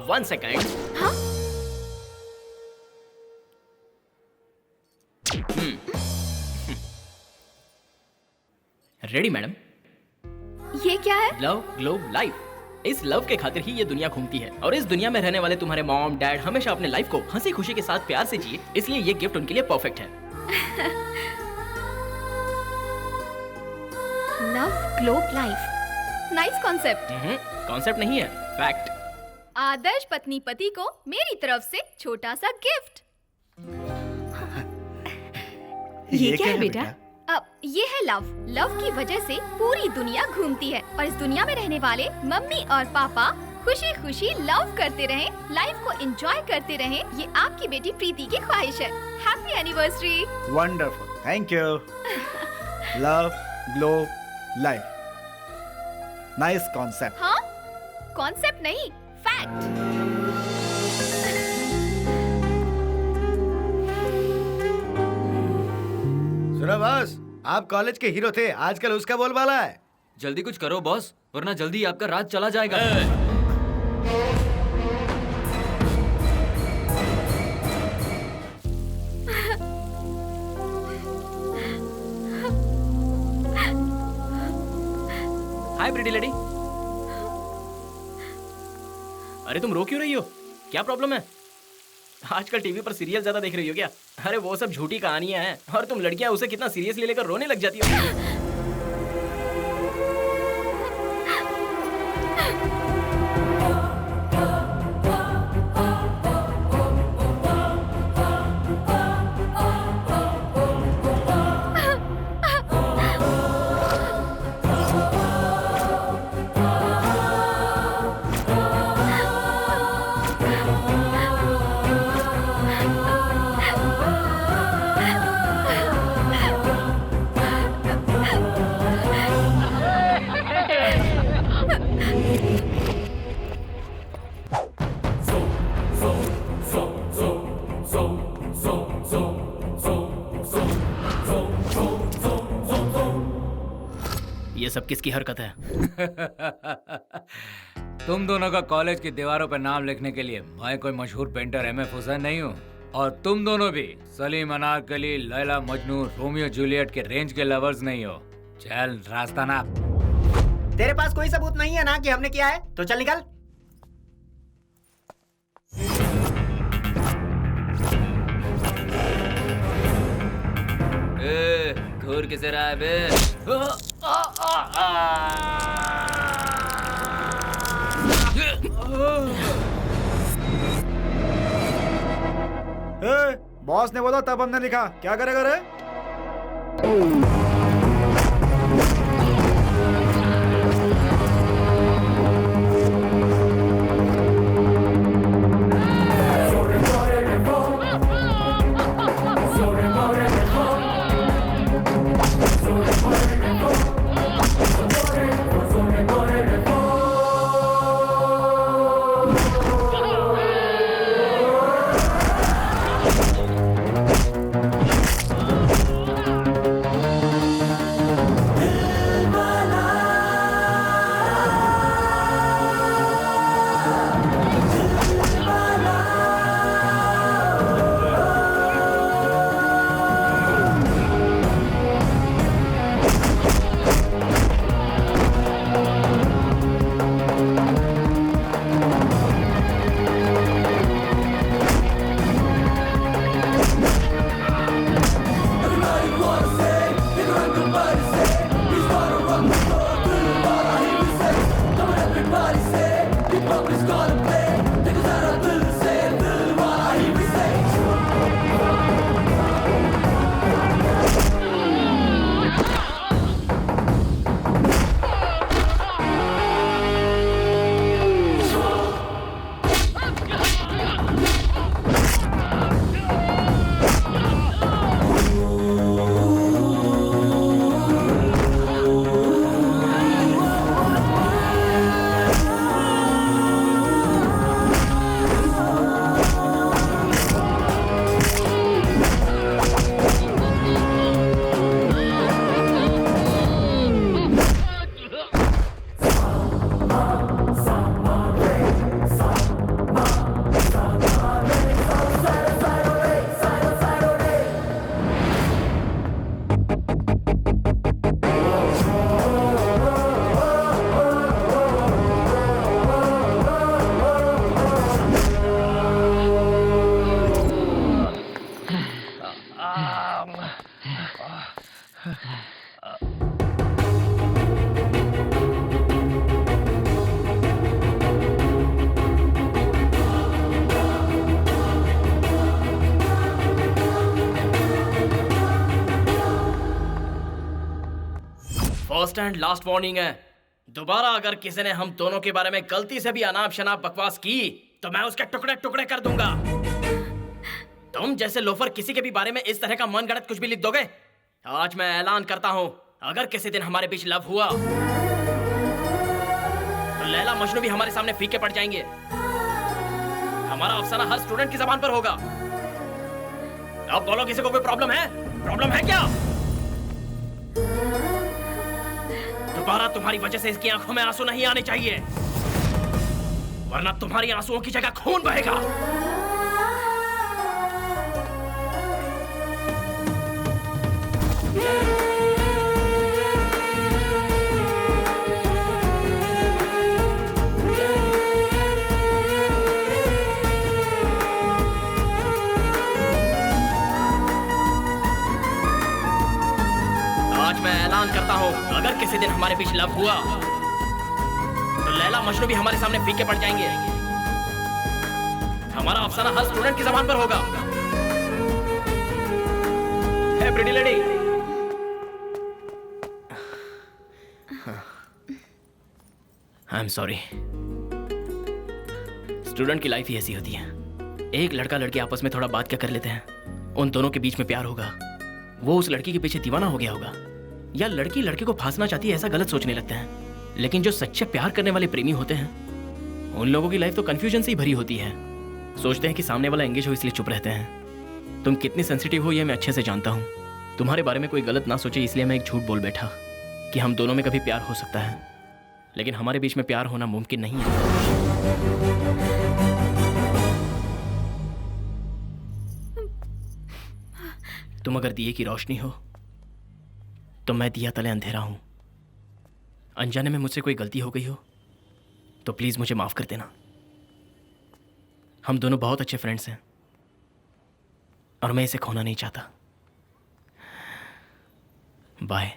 1 सेकंड। हाँ? Ready madam? ये क्या है? Love globe life. इस लव के खातिर ही ये दुनिया घूमती है, और इस दुनिया में रहने वाले तुम्हारे मॉम डैड हमेशा अपने लाइफ को हंसी खुशी के साथ प्यार से जिए, इसलिए ये गिफ्ट उनके लिए परफेक्ट है। Love globe life, nice concept. Concept नहीं है, फैक्ट। आदर्श पत्नी पति को मेरी तरफ से छोटा सा गिफ्ट। ये क्या है बेटा? अब ये है लव। लव की वजह से पूरी दुनिया घूमती है, और इस दुनिया में रहने वाले मम्मी और पापा खुशी खुशी लव करते रहें, लाइफ को एंजॉय करते रहें, ये आपकी बेटी प्रीति की ख्वाहिश है। Happy anniversary. Wonderful, thank you. Love globe life, nice concept. हाँ, कॉन्सेप्ट नहीं, फैक्ट। सुनो बॉस, आप कॉलेज के हीरो थे, आजकल उसका बोलबाला है। जल्दी कुछ करो बॉस, वरना जल्दी आपका राज चला जाएगा। हाय प्रीटी लेडी। अरे तुम रो क्यों रही हो? क्या प्रॉब्लम है? आजकल टीवी पर सीरियल ज्यादा देख रही हो क्या? अरे वो सब झूठी कहानियां हैं, और तुम लड़कियां उसे कितना सीरियसली लेकर रोने लग जाती हो। ये सब किसकी हरकत है? तुम दोनों का कॉलेज की दीवारों पर नाम लिखने के लिए मैं कोई मशहूर पेंटर MM हुसैन नहीं हूँ, और तुम दोनों भी सलीम अनारकली, लैला मजनू, रोमियो जूलियट के रेंज के लवर्स नहीं हो। चल रास्ता नाप। तेरे पास कोई सबूत नहीं है ना कि हमने किया है, तो चल निकल। घूर किसे रहा है बे? बॉस ने बोला तब हमने लिखा, क्या करेगा रे? फर्स्ट एंड लास्ट वार्निंग है। दोबारा अगर किसी ने हम दोनों के बारे में गलती से भी अनाप शनाप बकवास की तो मैं उसके टुकड़े टुकड़े कर दूंगा। तुम जैसे लोफर किसी के भी बारे में इस तरह का मनगढ़ंत कुछ भी लिख दोगे? आज मैं ऐलान करता हूं, अगर किसी दिन हमारे बीच लव हुआ तो लैला मजनू भी हमारे सामने फीके पड़ जाएंगे। हमारा अफसाना हर स्टूडेंट की जबान पर होगा। अब बोलो, किसी को कोई प्रॉब्लम है? प्रॉब्लम है क्या? दोबारा तुम्हारी वजह से इसकी आंखों में आंसू नहीं आने चाहिए, वरना तुम्हारी आंसुओं की जगह खून बहेगा। आज मैं ऐलान करता हूं, अगर किसी दिन हमारे बीच लव हुआ तो लैला मजनू भी हमारे सामने फीके पड़ जाएंगे। हमारा अफसाना हर स्टूडेंट की जबान पर होगा। Hey pretty lady, I am sorry. Student की लाइफ ही ऐसी होती है। एक लड़का लड़की आपस में थोड़ा बात क्या कर लेते हैं, उन दोनों के बीच में प्यार होगा। वो उस लड़की के पीछे दीवाना हो गया होगा, या लड़की लड़के को फांसना चाहती है, ऐसा गलत सोचने लगते हैं। लेकिन जो सच्चे प्यार करने वाले प्रेमी होते हैं, उन लोगों की लाइफ तो कंफ्यूजन से ही भरी होती है। सोचते हैं कि सामने वाला एंगेज हो इसलिए चुप रहते हैं। तुम कितनी सेंसिटिव हो यह मैं अच्छे से जानता हूँ। तुम्हारे बारे में कोई गलत ना सोचे इसलिए मैं एक झूठ बोल बैठा कि हम दोनों में कभी प्यार हो सकता है, लेकिन हमारे बीच में प्यार होना मुमकिन नहीं है। तुम अगर दिए की रोशनी हो तो मैं दिया तले अंधेरा हूं। अनजाने में मुझसे कोई गलती हो गई हो तो प्लीज मुझे माफ कर देना। हम दोनों बहुत अच्छे फ्रेंड्स हैं और मैं इसे खोना नहीं चाहता। बाय।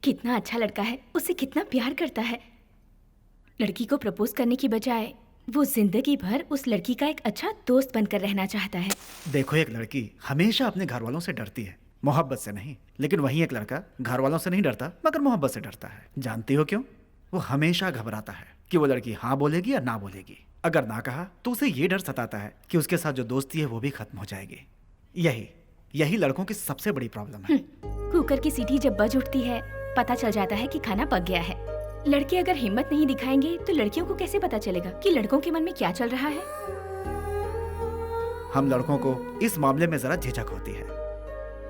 कितना अच्छा लड़का है, उसे कितना प्यार करता है। लड़की को प्रपोज करने की बजाय वो जिंदगी भर उस लड़की का एक अच्छा दोस्त बनकर रहना चाहता है। देखो, एक लड़की हमेशा अपने घर वालों से डरती है, मोहब्बत से नहीं। लेकिन वहीं एक लड़का घर वालों से नहीं डरता मगर मोहब्बत से डरता है। जानती हो क्यों? वो हमेशा घबराता है कि वो लड़की हाँ बोलेगी या ना बोलेगी। अगर ना कहा तो उसे ये डर सताता है कि उसके साथ जो दोस्ती है वो भी खत्म हो जाएगी। यही लड़कों की सबसे बड़ी प्रॉब्लम है। कुकर की सीटी जब बज उठती है पता चल जाता है कि खाना पक गया है। लड़के अगर हिम्मत नहीं दिखाएंगे तो लड़कियों को कैसे पता चलेगा कि लड़कों के मन में क्या चल रहा है? हम लड़कों को इस मामले में जरा झिझक होती है।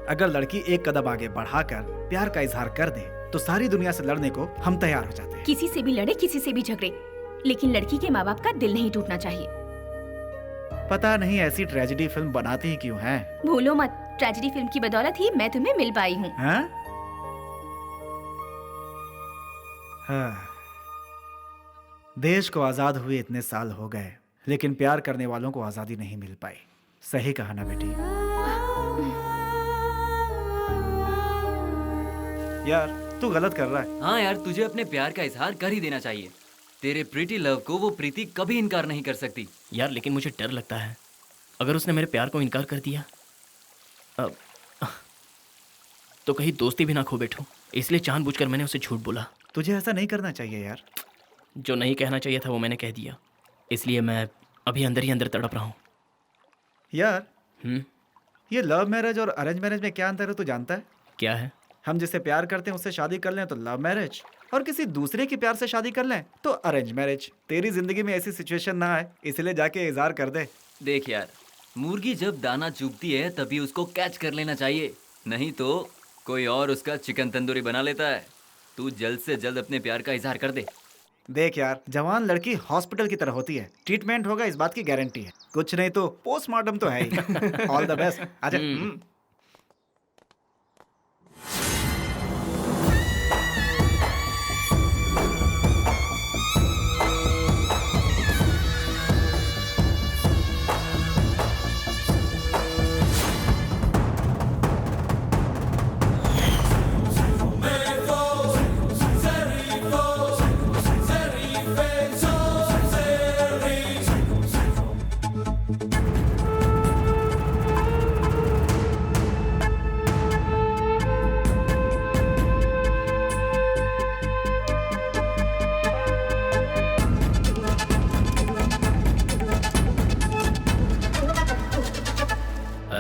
अगर लड़की एक कदम आगे बढ़ाकर प्यार का इजहार कर दे तो सारी दुनिया से लड़ने को हम तैयार हो जाते हैं। किसी से भी लड़े, किसी से भी झगड़े, लेकिन लड़की के माँ बाप का दिल नहीं टूटना चाहिए। पता नहीं ऐसी ट्रेजेडी फिल्म बनाती ही क्यों हैं? भूलो मत, ट्रेजेडी फिल्म की बदौलत ही मैं तुम्हें मिल पाई हूँ। देश को आजाद हुए इतने साल हो गए, लेकिन प्यार करने वालों को आजादी नहीं मिल पाई। सही कहा ना बेटी? यार तू गलत कर रहा है। हाँ यार, तुझे अपने प्यार का इजहार कर ही देना चाहिए। तेरे प्रीति लव को वो प्रीति कभी इनकार नहीं कर सकती। यार लेकिन मुझे डर लगता है अगर उसने मेरे प्यार को इनकार कर दिया तो कहीं दोस्ती भी ना खो बैठूं। इसलिए जानबूझकर मैंने उसे झूठ बोला। तुझे ऐसा नहीं करना चाहिए यार। जो नहीं कहना चाहिए था वो मैंने कह दिया, इसलिए मैं अभी अंदर ही अंदर तड़प रहा हूँ। यार ये लव मैरिज और अरेंज मैरिज में क्या अंतर है तू जानता है? क्या है? हम जिससे प्यार करते हैं उससे शादी कर लें तो लव मैरिज, और किसी दूसरे के प्यार से शादी कर लें तो अरेंज मैरिज। तेरी जिंदगी में ऐसी सिचुएशन ना आए इसलिए जाके इजहार कर दे। देख यार, मुर्गी जब दाना चुगती है तभी उसको कैच कर लेना चाहिए, नहीं तो कोई और उसका चिकन तंदूरी बना लेता है। तू जल्द से जल्द अपने प्यार का इजहार कर दे। देख यार, जवान लड़की हॉस्पिटल की तरह होती है, ट्रीटमेंट होगा इस बात की गारंटी है, कुछ नहीं तो पोस्टमार्टम तो है ही। All the best. आजा।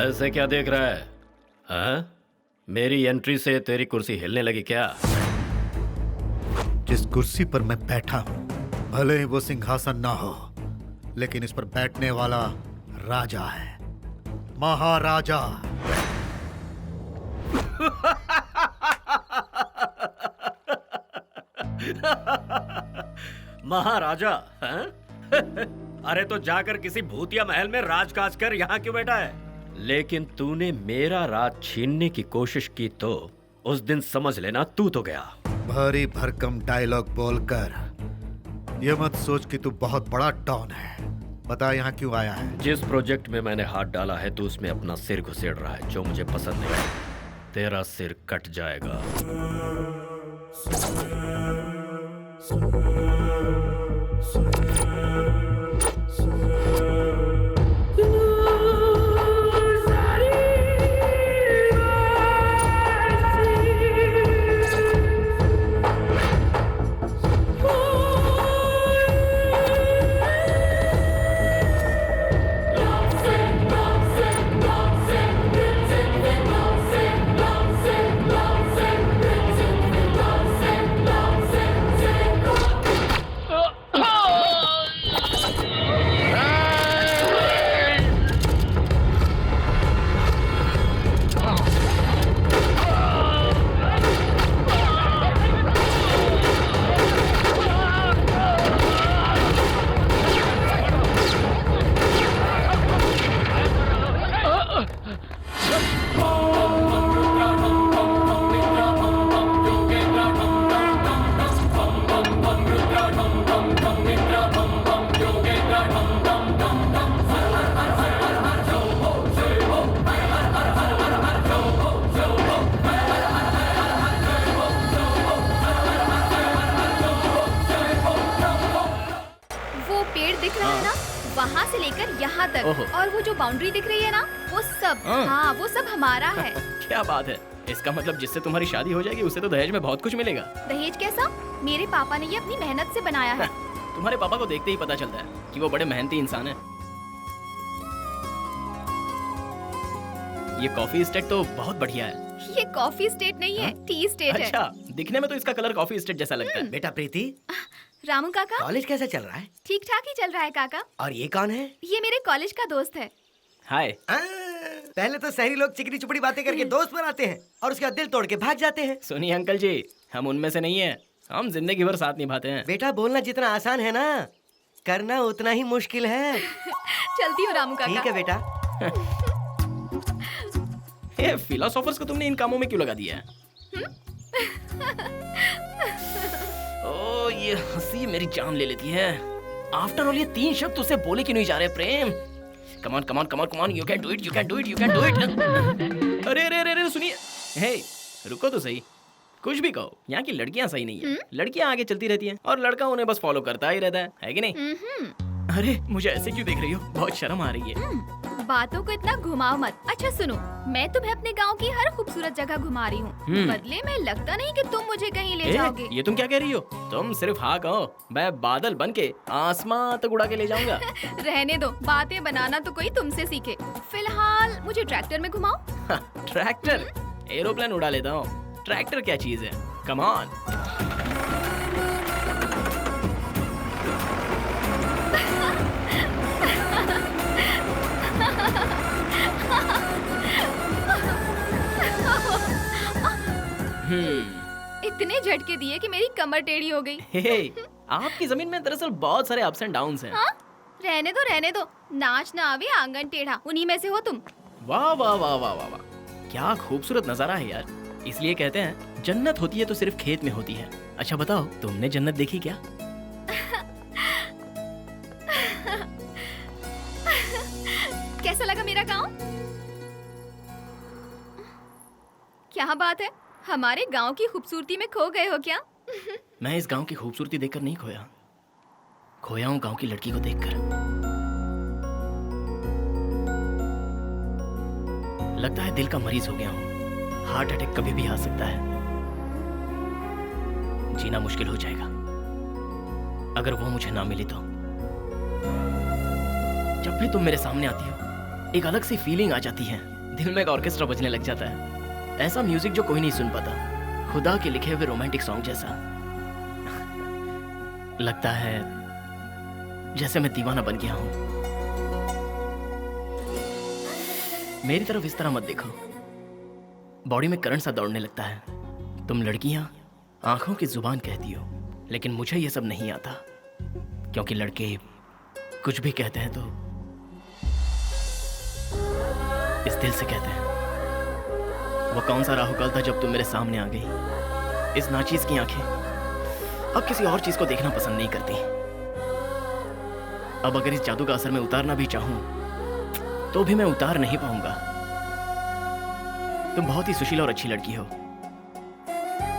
ऐसे क्या देख रहा है? हाँ? मेरी एंट्री से तेरी कुर्सी हिलने लगी क्या? जिस कुर्सी पर मैं बैठा हूं, भले ही वो सिंहासन ना हो, लेकिन इस पर बैठने वाला राजा है, महाराजा। महाराजा? हाँ? अरे तो जाकर किसी भूतिया महल में राजकाज कर, यहाँ क्यों बैठा है? लेकिन तूने मेरा राज छीनने की कोशिश की तो उस दिन समझ लेना तू तो गया। भारी भरकम डायलॉग बोलकर ये मत सोच कि तू बहुत बड़ा डॉन है। बता यहाँ क्यों आया है? जिस प्रोजेक्ट में मैंने हाथ डाला है तू उसमें अपना सिर घुसेड़ रहा है, जो मुझे पसंद नहीं। तेरा सिर कट जाएगा। वहाँ से लेकर यहाँ तक, ओहो। और वो जो बाउंड्री दिख रही है ना, वो सब, हाँ वो सब हमारा है। क्या बात है, इसका मतलब जिससे तुम्हारी शादी हो जाएगी उसे तो दहेज में बहुत कुछ मिलेगा। दहेज कैसा? मेरे पापा ने ये अपनी मेहनत से बनाया है। तुम्हारे पापा को देखते ही पता चलता है कि वो बड़े मेहनती इंसान है। ये कॉफी स्टेट तो बहुत बढ़िया है। ये कॉफी स्टेट नहीं है, टी स्टेट है। अच्छा, दिखने में तो इसका कलर कॉफी स्टेट जैसा लगता है। बेटा प्रीति, रामू काका, कॉलेज कैसा चल रहा है? ठीक ठाक ही चल रहा है काका। और ये कौन है? ये मेरे कॉलेज का दोस्त है। हाय। पहले तो शहरी लोग चिकनी चुपड़ी बातें करके दोस्त बनाते हैं और उसके बाद दिल तोड़ के भाग जाते हैं। सुनिए अंकल जी, हम उनमें से नहीं है, हम जिंदगी भर साथ निभाते हैं। बेटा बोलना जितना आसान है ना, करना उतना ही मुश्किल है। चलती हूँ रामू काका। ठीक है बेटा। ये फिलोसोफर्स को तुमने इन कामों में क्यों लगा दिया है? ओ ये हंसी मेरी जान ले लेती है। आफ्टर ऑल ये 3 शब्द उसे बोले क्यों नहीं जा रहे Prem? Come on come on come on come on, you can do it, you can do it, you can do it. अरे अरे अरे सुनिए, हे रुको तो सही, कुछ भी कहो, यहाँ की लड़कियाँ सही नहीं है। लड़कियाँ आगे चलती रहती हैं और लड़का उन्हें बस फॉलो करता ही रहता है कि नहीं? अरे मुझे ऐसे क्यों देख रही हो? बहुत शर्म आ रही है। बातों को इतना घुमाओ मत। अच्छा सुनो, मैं तुम्हें अपने गांव की हर खूबसूरत जगह घुमा रही हूँ। बदले में लगता नहीं कि तुम मुझे कहीं ले जाओगे। ये तुम क्या कह रही हो? तुम सिर्फ हाँ कहो, मैं बादल बन के आसमां तक उड़ा के ले जाऊंगा। रहने दो, बातें बनाना तो कोई तुमसे सीखे। फिलहाल मुझे ट्रैक्टर में घुमाओ। ट्रैक्टर? एरोप्लेन उड़ा लेता हूँ, ट्रैक्टर क्या चीज है? Come on. इतने झटके दिए कि मेरी कमर टेढ़ी हो गई। आपकी जमीन में दरअसल बहुत सारे अप्स एंड डाउन्स हैं। हाँ? रहने दो, नाच ना आवे आंगन टेढ़ा, उन्हीं में से हो तुम। वाह वाह वाह वाह वाह वाह, क्या खूबसूरत नजारा है यार। इसलिए कहते हैं जन्नत होती है तो सिर्फ खेत में होती है। अच्छा बताओ, तुमने जन्नत देखी क्या? कैसा लगा मेरा गांव? क्या बात है, हमारे गांव की खूबसूरती में खो गए हो क्या? मैं इस गांव की खूबसूरती देखकर नहीं खोया, खोया हूँ गांव की लड़की को देखकर। लगता है दिल का मरीज हो गया हूँ, हार्ट अटैक कभी भी आ सकता है। जीना मुश्किल हो जाएगा अगर वो मुझे ना मिली तो। जब भी तुम मेरे सामने आती हो एक अलग सी फीलिंग आ जाती है। दिल में एक ऑर्केस्ट्रा बजने लग जाता है। ऐसा म्यूजिक जो कोई नहीं सुन पाता, खुदा के लिखे हुए रोमांटिक सॉन्ग जैसा। लगता है जैसे मैं दीवाना बन गया हूं। मेरी तरफ इस तरह मत देखो, बॉडी में करंट सा दौड़ने लगता है। तुम लड़कियां आंखों की जुबान कहती हो, लेकिन मुझे ये सब नहीं आता, क्योंकि लड़के कुछ भी कहते हैं तो इस दिल से कहते हैं। वो कौन सा राहु काल था जब तुम मेरे सामने आ गई। इस नाचीज की आंखें अब किसी और चीज को देखना पसंद नहीं करती। अब अगर इस जादू का असर मैं उतारना भी चाहूं तो भी मैं उतार नहीं पाऊंगा। तुम बहुत ही सुशील और अच्छी लड़की हो।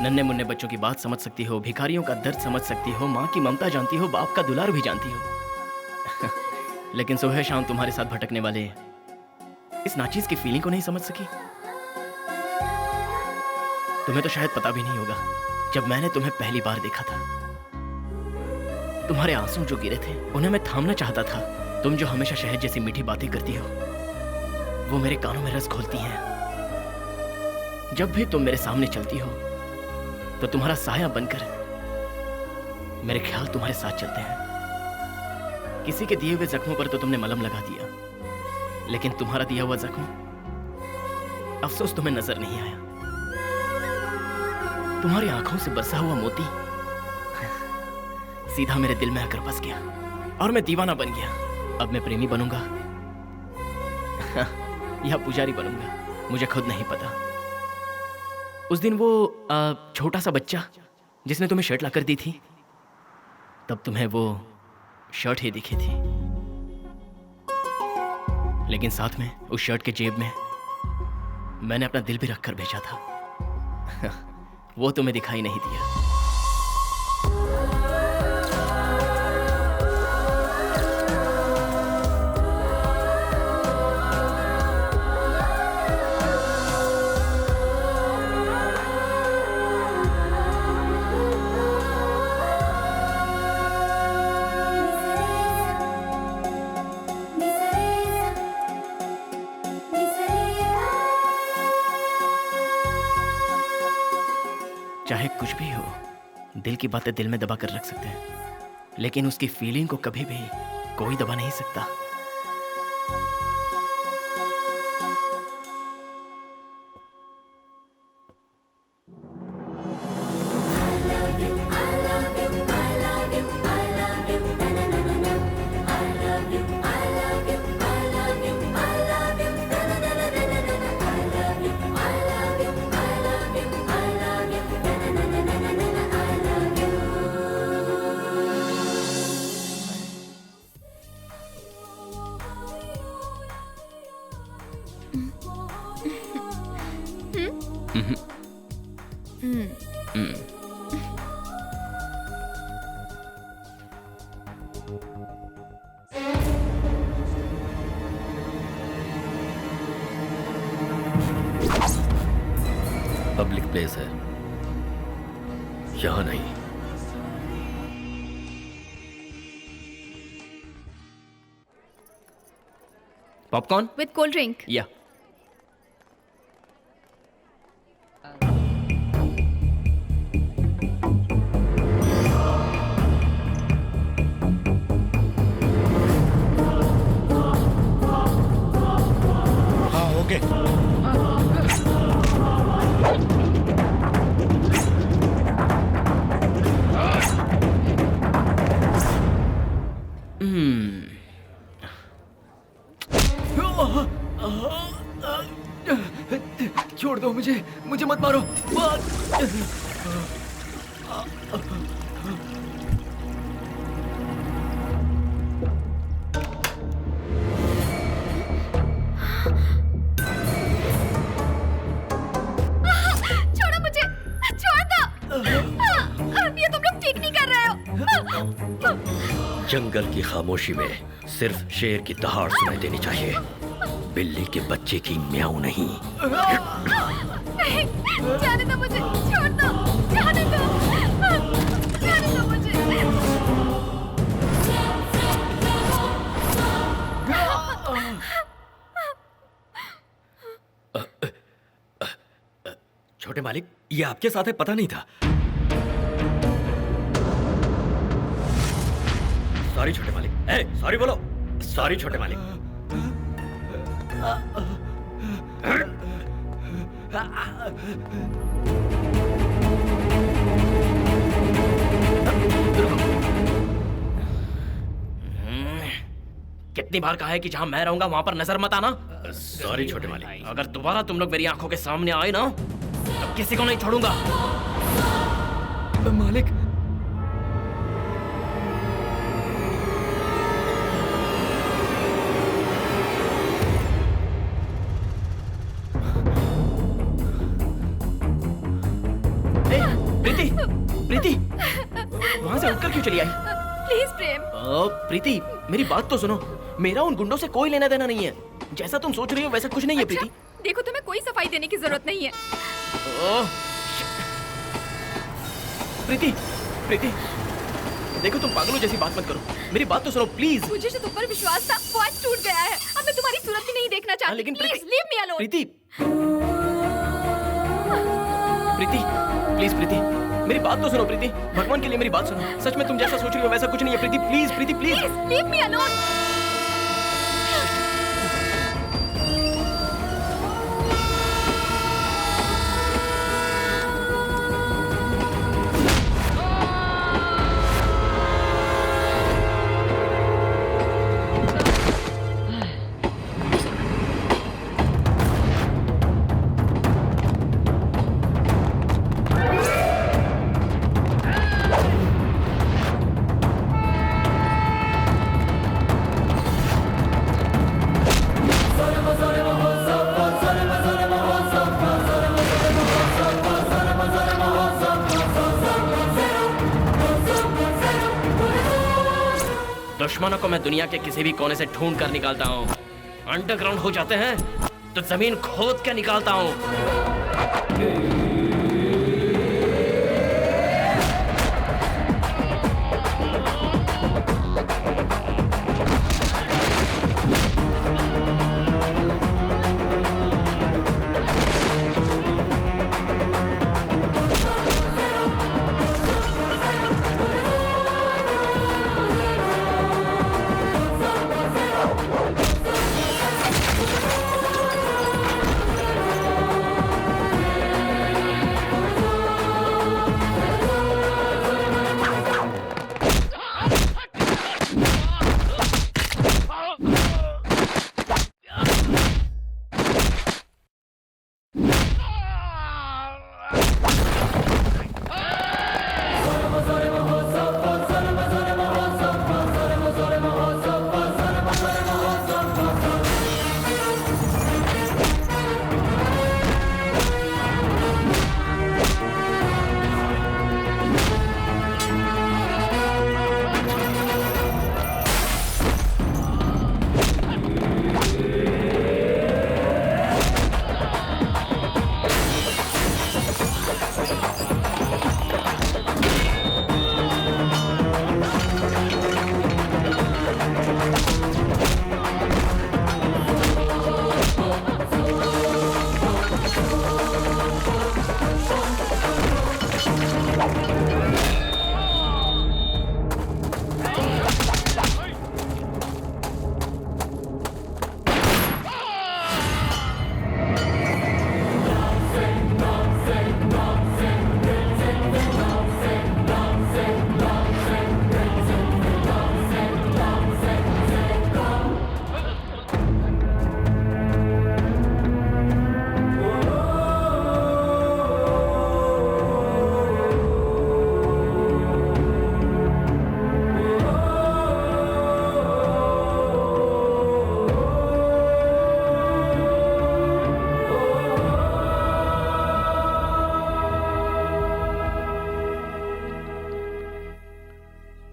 नन्हे मुन्ने बच्चों की बात समझ सकती हो, भिखारियों का दर्द समझ सकती हो, माँ की ममता जानती हो, बाप का दुलार भी जानती हो। लेकिन सुबह शाम तुम्हारे साथ भटकने वाले इस नाचीज की फीलिंग को नहीं समझ सकी। तुम्हें तो शायद पता भी नहीं होगा, जब मैंने तुम्हें पहली बार देखा था, तुम्हारे आंसू जो गिरे थे उन्हें मैं थामना चाहता था। तुम जो हमेशा शहद जैसी मीठी बातें करती हो, वो मेरे कानों में रस घोलती हैं। जब भी तुम मेरे सामने चलती हो तो तुम्हारा साया बनकर मेरे ख्याल तुम्हारे साथ चलते हैं। किसी के दिए हुए जख्मों पर तो तुमने मलहम लगा दिया, लेकिन तुम्हारा दिया हुआ जख्म अफसोस तुम्हें नजर नहीं आया। तुम्हारी आंखों से बरसा हुआ मोती सीधा मेरे दिल में आकर बस गया और मैं दीवाना बन गया। अब मैं प्रेमी बनूंगा या पुजारी बनूंगा, मुझे खुद नहीं पता। उस दिन वो छोटा सा बच्चा जिसने तुम्हें शर्ट लाकर दी थी, तब तुम्हें वो शर्ट ही दिखी थी, लेकिन साथ में उस शर्ट के जेब में मैंने अपना दिल भी रखकर भेजा था। वो तुम्हें दिखाई नहीं दिया। चाहे कुछ भी हो, दिल की बातें दिल में दबा कर रख सकते हैं, लेकिन उसकी फीलिंग को कभी भी कोई दबा नहीं सकता। पब्लिक प्लेस है, यहां नहीं। Popcorn with cold drink. या हाँ ओके। छोड़ दो मुझे, मुझे मत मारो। छोड़ो मुझे, छोड़ दो। ये तुम लोग ठीक नहीं कर रहे हो। जंगल की खामोशी में सिर्फ शेर की दहाड़ सुनाई देनी चाहिए, बिल्ली के बच्चे की म्याऊं नहीं। नहीं, जाने दो मुझे, छोड़ दो, जाने दो, जाने दो मुझे। छोटे मालिक, ये आपके साथ है, पता नहीं था। सॉरी छोटे मालिक। सॉरी बोलो। सॉरी छोटे मालिक। कितनी बार कहा है कि जहां मैं रहूंगा वहां पर नजर मत आना। सॉरी छोटे मालिक। अगर दोबारा तुम लोग मेरी आंखों के सामने आए ना तो किसी को नहीं छोड़ूंगा। मालिक। प्रीति, प्रीति, वहां से उठकर क्यों चली आई? प्लीज प्रेम। प्रीति, मेरी बात तो सुनो। मेरा उन गुंडों से कोई लेना देना नहीं है। जैसा तुम सोच रही हो वैसा कुछ नहीं है प्रीति। देखो, तुम्हें कोई सफाई देने की जरूरत नहीं है। प्रीति, प्रीति, देखो तुम पागलों जैसी बात मत करो। मेरी बात तो सुनो प्लीज। मुझे जो तुम पर विश्वास था वो आज टूट गया है। अब मैं तुम्हारी सूरत भी नहीं देखना चाहती। लेकिन please leave me alone. Preeti, Preeti, please Preeti, मेरी बात तो सुनो प्रीति। भगवान के लिए मेरी बात सुनो। सच में तुम जैसा सोच रही हो वैसा कुछ नहीं है Preeti. Please Preeti, please leave me alone. दुश्मनों को मैं दुनिया के किसी भी कोने से ढूंढ कर निकालता हूँ। अंडरग्राउंड हो जाते हैं तो जमीन खोद के निकालता हूँ।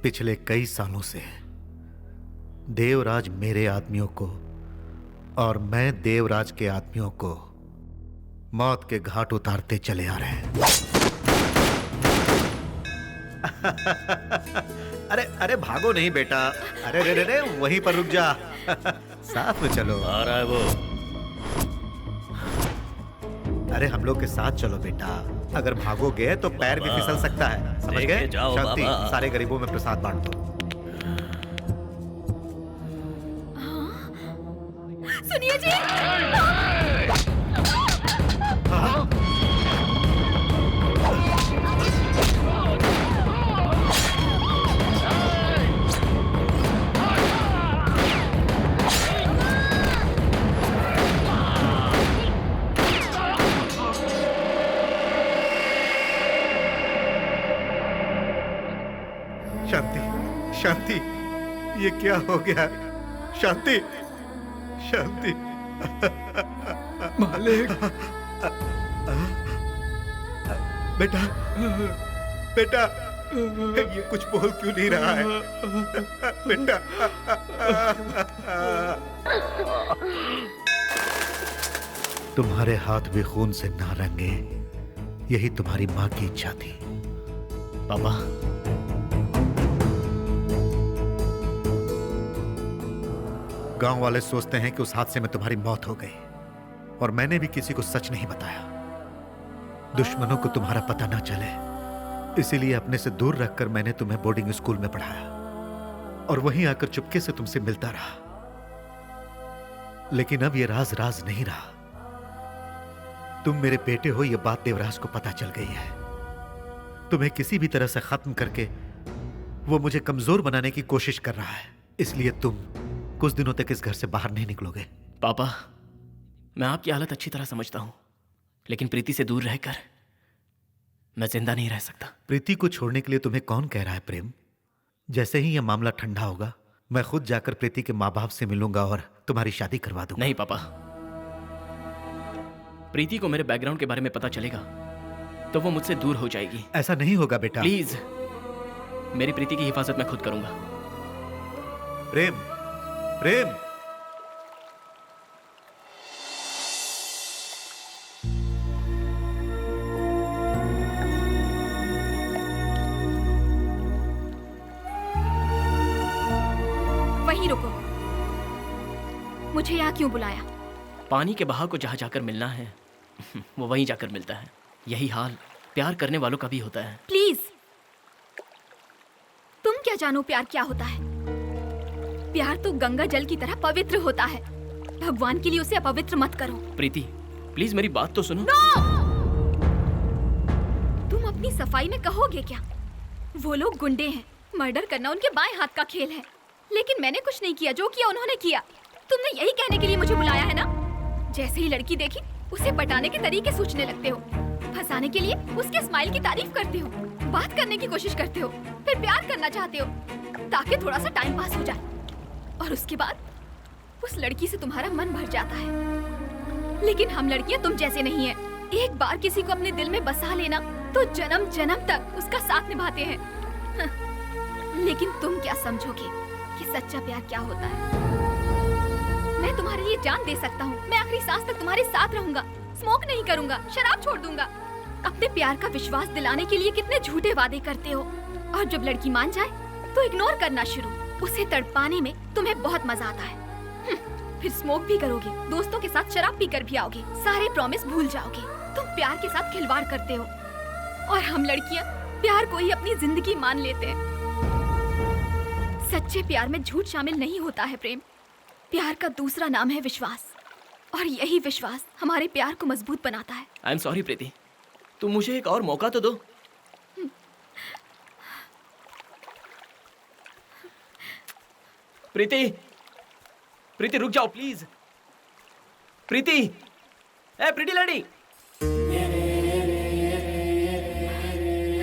पिछले कई सालों से देवराज मेरे आदमियों को और मैं देवराज के आदमियों को मौत के घाट उतारते चले आ रहे हैं। अरे अरे भागो नहीं बेटा। अरे रे रे रे वहीं पर रुक जा। साथ में चलो। आ रहा है वो। अरे हम लोग के साथ चलो बेटा, अगर भागोगे तो पैर भी फिसल सकता है, समझ लेके गए? जाओ शांति, बाबा। सारे गरीबों में प्रसाद बांट दो। सुनिए जी। शांति, शांति, ये क्या हो गया? शांति, शांति। मालिक। बेटा, बेटा, ये कुछ बोल क्यों नहीं रहा है? बेटा। तुम्हारे हाथ भी खून से ना रंगे, यही तुम्हारी माँ की इच्छा थी। पापा, गांव वाले सोचते हैं कि उस हादसे में तुम्हारी मौत हो गई, और मैंने भी किसी को सच नहीं बताया, दुश्मनों को तुम्हारा पता ना चले, इसीलिए अपने से दूर रखकर मैंने तुम्हें बोर्डिंग स्कूल में पढ़ाया और वहीं आकर चुपके से तुमसे मिलता रहा। लेकिन अब यह राज राज नहीं रहा। तुम मेरे बेटे हो, यह बात देवराज को पता चल गई है। तुम्हें किसी भी तरह से खत्म करके वो मुझे कमजोर बनाने की कोशिश कर रहा है, इसलिए तुम कुछ दिनों तक इस घर से बाहर नहीं निकलोगे। पापा, मैं आपकी हालत अच्छी तरह समझता हूं, लेकिन प्रीति से दूर रहकर मैं जिंदा नहीं रह सकता। प्रीति को छोड़ने के लिए तुम्हें कौन कह रहा है प्रेम? जैसे ही यह मामला ठंडा होगा, मैं खुद जाकर प्रीति के माँ बाप से मिलूंगा और तुम्हारी शादी करवा दूंगा। नहीं पापा, प्रीति को मेरे बैकग्राउंड के बारे में पता चलेगा तो वो मुझसे दूर हो जाएगी। ऐसा नहीं होगा बेटा। प्लीज, मेरी प्रीति की हिफाजत मैं खुद करूंगा। प्रेम, प्रेम। वहीं रुको। मुझे यहाँ क्यों बुलाया? पानी के बहाव को जहां जाकर मिलना है वो वहीं जाकर मिलता है। यही हाल प्यार करने वालों का भी होता है। प्लीज, तुम क्या जानो प्यार क्या होता है? प्यार तो गंगा जल की तरह पवित्र होता है। भगवान के लिए उसे अपवित्र मत करो। प्रीति, प्लीज मेरी बात तो सुनो। नो! तुम अपनी सफाई में कहोगे क्या? वो लोग गुंडे हैं, मर्डर करना उनके बाएं हाथ का खेल है। लेकिन मैंने कुछ नहीं किया, जो किया उन्होंने किया। तुमने यही कहने के लिए मुझे बुलाया है ना? जैसे ही लड़की देखी, उसे पटाने के तरीके सोचने लगते हो, फंसाने के लिए उसके स्माइल की तारीफ करते हो, बात करने की कोशिश करते हो, फिर प्यार करना चाहते हो ताकि थोड़ा सा टाइम पास हो जाए, और उसके बाद उस लड़की से तुम्हारा मन भर जाता है। लेकिन हम लड़कियां तुम जैसे नहीं है। एक बार किसी को अपने दिल में बसा लेना तो जन्म जन्म तक उसका साथ निभाते हैं। लेकिन तुम क्या समझोगे कि सच्चा प्यार क्या होता है? मैं तुम्हारे लिए जान दे सकता हूँ। मैं आखिरी सांस तक तुम्हारे साथ रहूंगा, स्मोक नहीं करूंगा, शराब छोड़ दूंगा। अपने प्यार का विश्वास दिलाने के लिए कितने झूठे वादे करते हो, और जब लड़की मान जाए तो इग्नोर करना शुरू। उसे तड़पाने में तुम्हें बहुत मजा आता है। फिर स्मोक भी करोगे, दोस्तों के साथ शराब पीकर भी आओगे, सारे प्रॉमिस भूल जाओगे। तुम प्यार के साथ खिलवाड़ करते हो, और हम लड़कियां प्यार को ही अपनी जिंदगी मान लेते हैं। सच्चे प्यार में झूठ शामिल नहीं होता है प्रेम। प्यार का दूसरा नाम है विश्वास, और यही विश्वास हमारे प्यार को मजबूत बनाता है। आई एम सॉरी प्रीति, तुम मुझे एक और मौका तो दो। प्रीति, प्रीति रुक जाओ प्लीज। प्रीति, ए प्रीति लड़ी।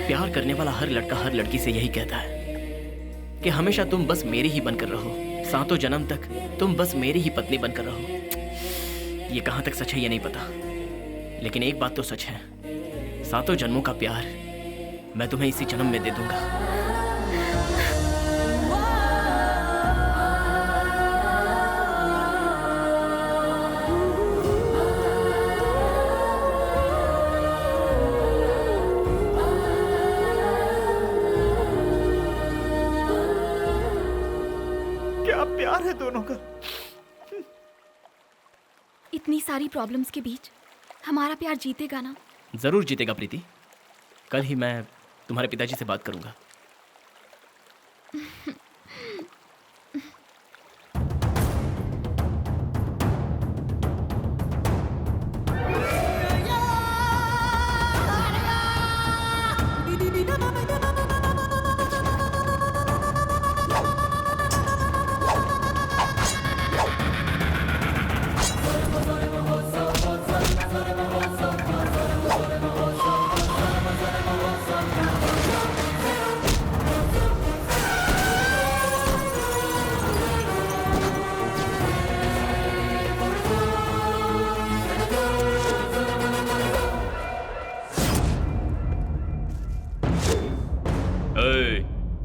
प्यार करने वाला हर लड़का हर लड़की से यही कहता है कि हमेशा तुम बस मेरी ही बनकर रहो, सातों जन्म तक तुम बस मेरी ही पत्नी बनकर रहो। ये कहां तक सच है ये नहीं पता, लेकिन एक बात तो सच है, सातों जन्मों का प्यार मैं तुम्हें इसी जन्म में दे दूंगा। क्या प्यार है दोनों का। इतनी सारी प्रॉब्लम्स के बीच हमारा प्यार जीतेगा ना? जरूर जीतेगा प्रीति। कल ही मैं तुम्हारे पिताजी से बात करूंगा।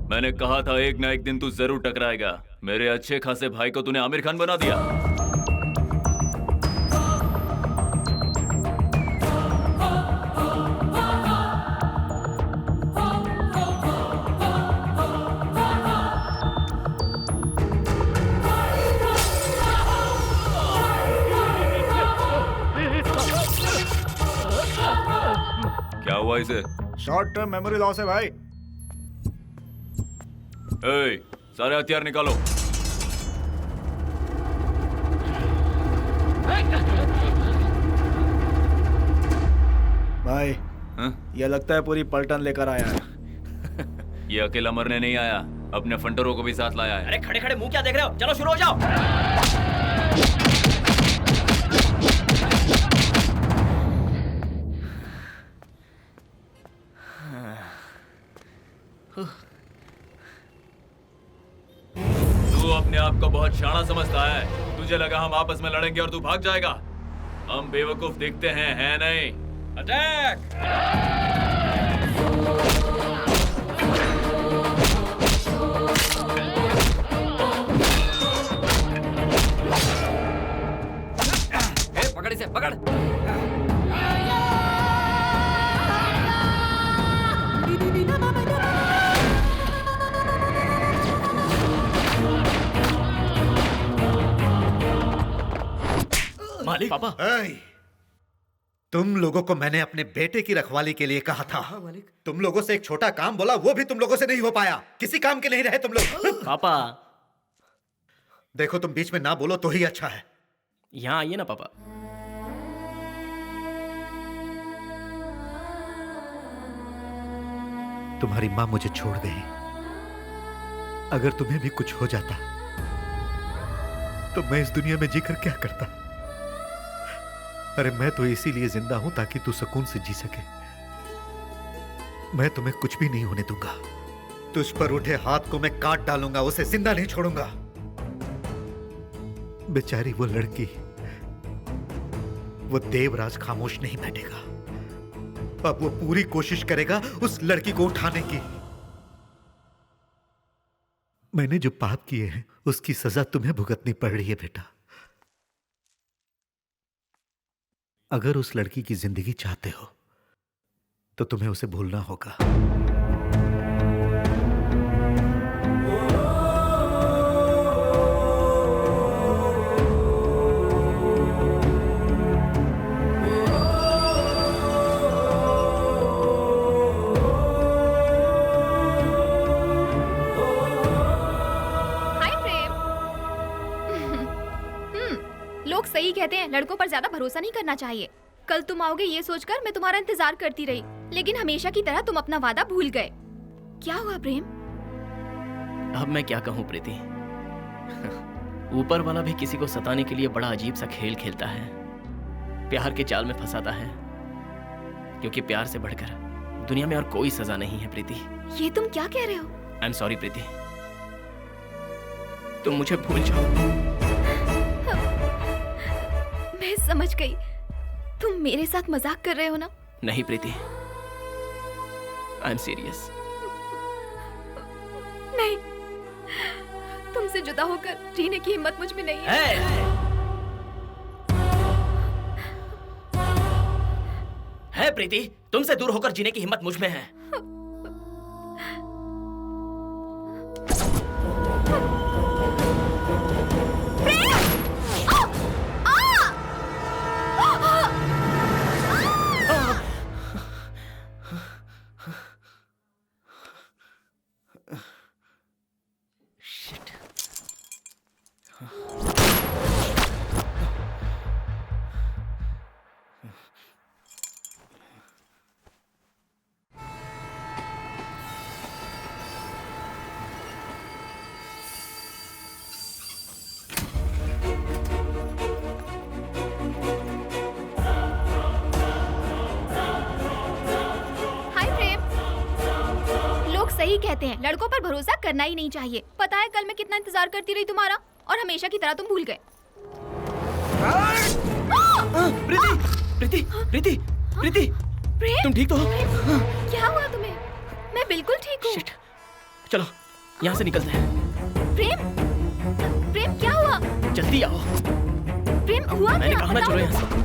मैंने कहा था एक ना एक दिन तू जरूर टकराएगा। मेरे अच्छे खासे भाई को तूने आमिर खान बना दिया। क्या हुआ इसे? शॉर्ट टर्म मेमोरी लॉस है भाई। सारे हथियार निकालो। भाई ये लगता है पूरी पलटन लेकर आया है। ये अकेला मरने नहीं आया, अपने फंटरों को भी साथ लाया है। अरे खड़े खड़े मुंह क्या देख रहे हो? चलो शुरू हो जाओ। तू अपने आप को बहुत शाना समझता है। तुझे लगा हम आपस में लड़ेंगे और तू भाग जाएगा। हम बेवकूफ दिखते हैं नहीं? अटैक! पकड़ इसे, पकड़। मालिक। पापा। तुम लोगों को मैंने अपने बेटे की रखवाली के लिए कहा था। तुम लोगों से एक छोटा काम बोला, वो भी तुम लोगों से नहीं हो पाया। किसी काम के नहीं रहे तुम लोग। पापा देखो, तुम बीच में ना बोलो तो ही अच्छा है। यहाँ आइए ना पापा। तुम्हारी माँ मुझे छोड़ गई। अगर तुम्हें भी कुछ हो जाता तो मैं इस दुनिया में जीकर क्या करता? अरे मैं तो इसीलिए जिंदा हूं ताकि तू सुकून से जी सके। मैं तुम्हें कुछ भी नहीं होने दूंगा। तुझ पर उठे हाथ को मैं काट डालूंगा, उसे जिंदा नहीं छोड़ूंगा। बेचारी वो लड़की, वो देवराज खामोश नहीं बैठेगा। अब वो पूरी कोशिश करेगा उस लड़की को उठाने की। मैंने जो पाप किए हैं उसकी सजा तुम्हें भुगतनी पड़ रही है बेटा। अगर उस लड़की की जिंदगी चाहते हो तो तुम्हें उसे भूलना होगा। सही कहते हैं, लड़कों पर ज्यादा भरोसा नहीं करना चाहिए। कल तुम आओगे ये सोचकर मैं तुम्हारा इंतजार करती रही, लेकिन हमेशा की तरह तुम अपना वादा भूल गए। क्या हुआ प्रेम? अब मैं क्या कहूँ प्रीति। ऊपर वाला भी किसी को सताने के लिए बड़ा अजीब सा खेल खेलता है। प्यार के जाल में फंसाता है, क्योंकि प्यार से बढ़कर दुनिया में और कोई सजा नहीं है प्रीति। ये तुम क्या कह रहे हो? आई एम सॉरी प्रीति, तुम मुझे भूल जाओ। मैं समझ गई, तुम मेरे साथ मजाक कर रहे हो ना? नहीं प्रीति, आई एम सीरियस। नहीं, तुमसे जुदा होकर जीने की हिम्मत मुझ में नहीं है। है प्रीति, तुमसे दूर होकर जीने की हिम्मत मुझ में है। कहते हैं लड़कों पर भरोसा करना ही नहीं चाहिए। पता है कल मैं कितना इंतजार करती रही तुम्हारा, और हमेशा की तरह तुम भूल गए। प्रीति, प्रीति, प्रीति, प्रेम, तुम ठीक तो हो? क्या हुआ तुम्हें? मैं बिल्कुल ठीक हूँ। चलो यहाँ से निकलते हैं। प्रेम, प्रेम क्या हुआ? जल्दी आओ। प्रेम हुआ क्या? मैंने कहा ना चलो यहाँ से।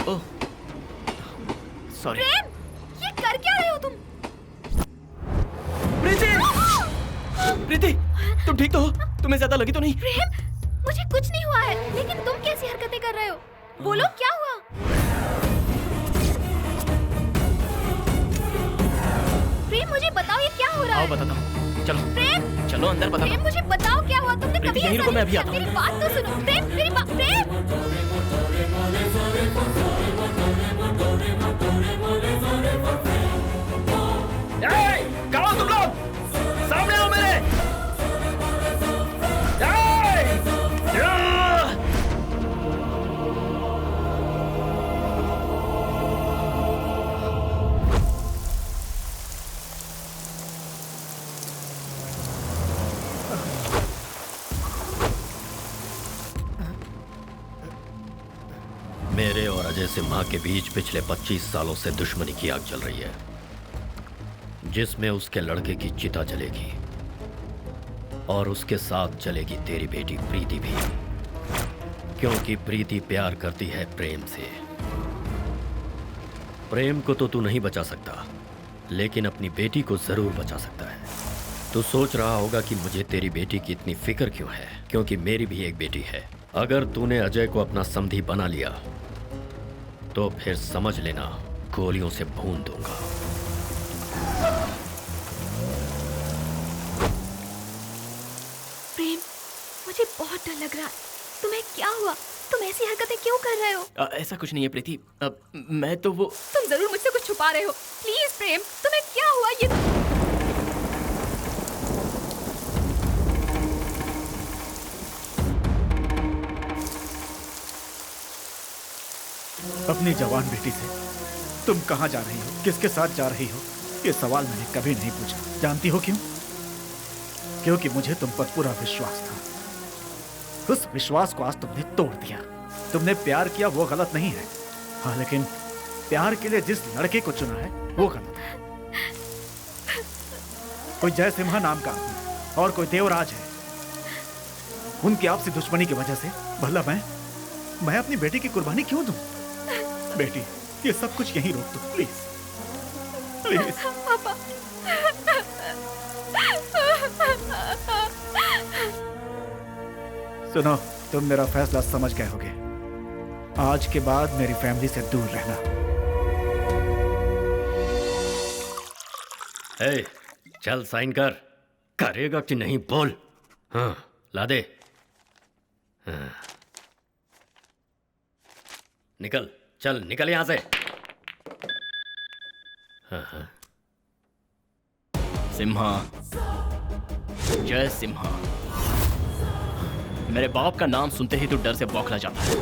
ओह, सॉरी। प्रेम, ये कर क्या रहे हो तुम? प्रीति, प्रीति, तुम ठीक तो हो? तुम्हें ज्यादा लगी तो नहीं? प्रेम, मुझे कुछ नहीं हुआ है, लेकिन तुम कैसी हरकतें कर रहे हो? बोलो क्या हुआ? प्रेम, मुझे बताओ ये क्या हो रहा है? आओ बताता हूँ। चलो। प्रेम, चलो अंदर बताता प्रेम, हूँ। मुझे बताओ क्या हुआ? तुमने कभी यहीं ऐसा रुको, मैं नहीं अभी किया। आता हूँ। मेरी बात तो सुनो। प्रेम, मेरी बात, प्रेम। कहाँ हो तुम लोग? सामने आओ मेरे। मेरे और अजय सिम्हा के बीच पिछले 25 सालों से दुश्मनी की आग जल रही है, जिसमें उसके लड़के की चिता जलेगी और उसके साथ जलेगी तेरी बेटी प्रीति भी, क्योंकि प्रीति प्यार करती है प्रेम से। प्रेम को तो तू नहीं बचा सकता, लेकिन अपनी बेटी को जरूर बचा सकता है। तू सोच रहा होगा कि मुझे तेरी बेटी की इतनी फिक्र क्यों है, क्योंकि मेरी भी एक बेटी है। अगर तूने अजय को अपना समधी बना लिया तो फिर समझ लेना गोलियों से भून दूंगा। प्रेम, मुझे बहुत डर लग रहा है। तुम्हें क्या हुआ? तुम ऐसी हरकतें क्यों कर रहे हो? ऐसा कुछ नहीं है प्रीति। मैं तो वो तुम जरूर मुझसे कुछ छुपा रहे हो। प्लीज प्रेम, तुम्हें क्या हुआ? ये अपनी जवान बेटी से तुम कहाँ जा रही हो, किसके साथ जा रही हो, ये सवाल मैंने कभी नहीं पूछा। जानती हो क्यों? क्योंकि मुझे तुम पर पूरा विश्वास था। उस विश्वास को आज तुमने तोड़ दिया। तुमने प्यार किया वो गलत नहीं है, हाँ, लेकिन प्यार के लिए जिस लड़के को चुना है वो गलत है। कोई जय सिम्हा नाम का आदमी और कोई देवराज है। उनकी आपसी दुश्मनी की वजह से भला मैं अपनी बेटी की कुर्बानी क्यों दूं? बेटी, ये सब कुछ यहीं रोक दो प्लीज, प्लीज। पापा। सुनो, तुम मेरा फैसला समझ गए होगे। आज के बाद मेरी फैमिली से दूर रहना। ए, चल साइन कर। करेगा कि नहीं बोल। हाँ, ला दे। हाँ। निकल, चल निकल यहां से। हाँ। सिम्हा, जय सिम्हा। मेरे बाप का नाम सुनते ही तो डर से बौखला जाता है,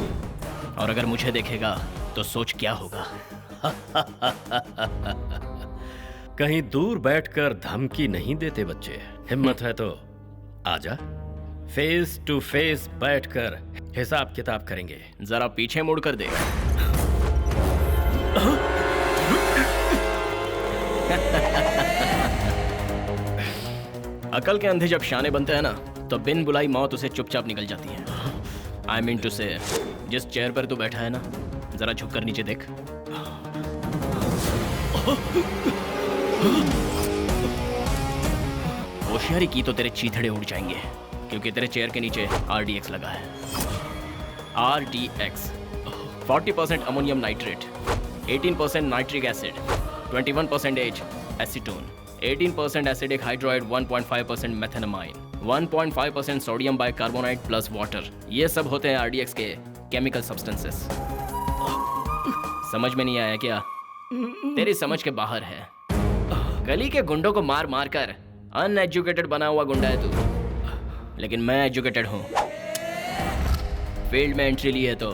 और अगर मुझे देखेगा तो सोच क्या होगा। कहीं दूर बैठकर धमकी नहीं देते बच्चे। हिम्मत है तो आजा, फेस टू फेस बैठकर हिसाब किताब करेंगे। जरा पीछे मुड़ कर देख। अकल के अंधे जब शाने बनते हैं ना, तो बिन बुलाई मौत उसे चुपचाप निकल जाती है। आई मीन टू से, जिस चेयर पर तू बैठा है ना, जरा झुककर नीचे देख। होशियारी की तो तेरे चीथड़े उड़ जाएंगे, क्योंकि तेरे चेयर के नीचे RDX लगा है। RDX 40% ammonium nitrate, 18% nitric acid, 21% acetone, 18% acidic hydroid, 1.5% methenamine, 1.5% sodium bicarbonate plus water. ये सब होते हैं RDX के केमिकल सब्सटेंसेस। समझ में नहीं आया क्या? तेरी समझ के बाहर है। गली के गुंडों को मार मार कर अनएजुकेटेड बना हुआ गुंडा है तू, लेकिन मैं एजुकेटेड हूं। फील्ड में एंट्री ली है तो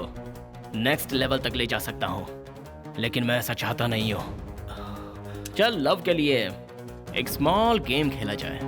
नेक्स्ट लेवल तक ले जा सकता हूँ, लेकिन मैं ऐसा चाहता नहीं हूँ। चल लव के लिए एक स्मॉल गेम खेला जाए।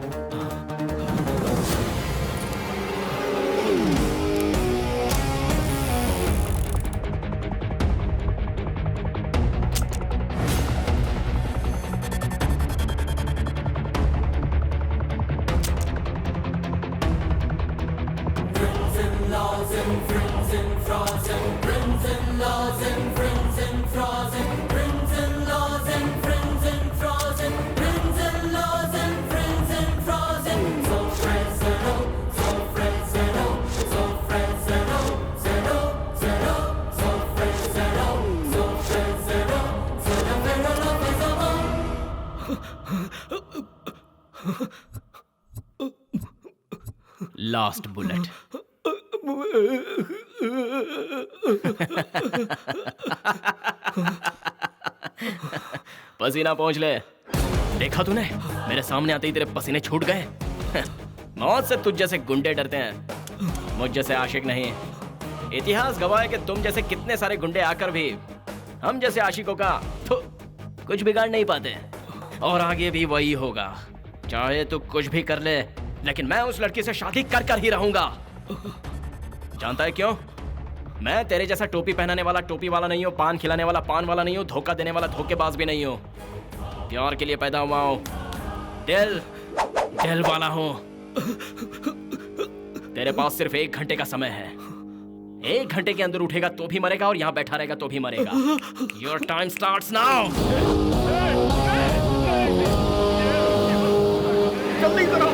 Last bullet. पसीना पहुंच ले। देखा तूने, मेरे सामने आते ही तेरे पसीने छूट गए। मौत से तुझ जैसे गुंडे डरते हैं, मुझ जैसे आशिक नहीं। इतिहास गवाह है कि तुम जैसे कितने सारे गुंडे आकर भी हम जैसे आशिकों का कुछ बिगाड़ नहीं पाते, और आगे भी वही होगा। चाहे तू कुछ भी कर ले, लेकिन मैं उस लड़की से शादी कर कर ही रहूंगा। जानता है क्यों? मैं तेरे जैसा टोपी पहनाने वाला टोपी वाला नहीं हूँ, पान खिलाने वाला पान वाला नहीं हूँ, धोखा देने वाला धोखेबाज भी नहीं हूँ। प्यार के लिए पैदा हुआ हूँ, दिल वाला हूँ। तेरे पास सिर्फ 1 घंटे का समय है। 1 घंटे के अंदर उठेगा तो भी मरेगा, और यहाँ बैठा रहेगा तो भी मरेगा। Your time starts now. जल्दी करो।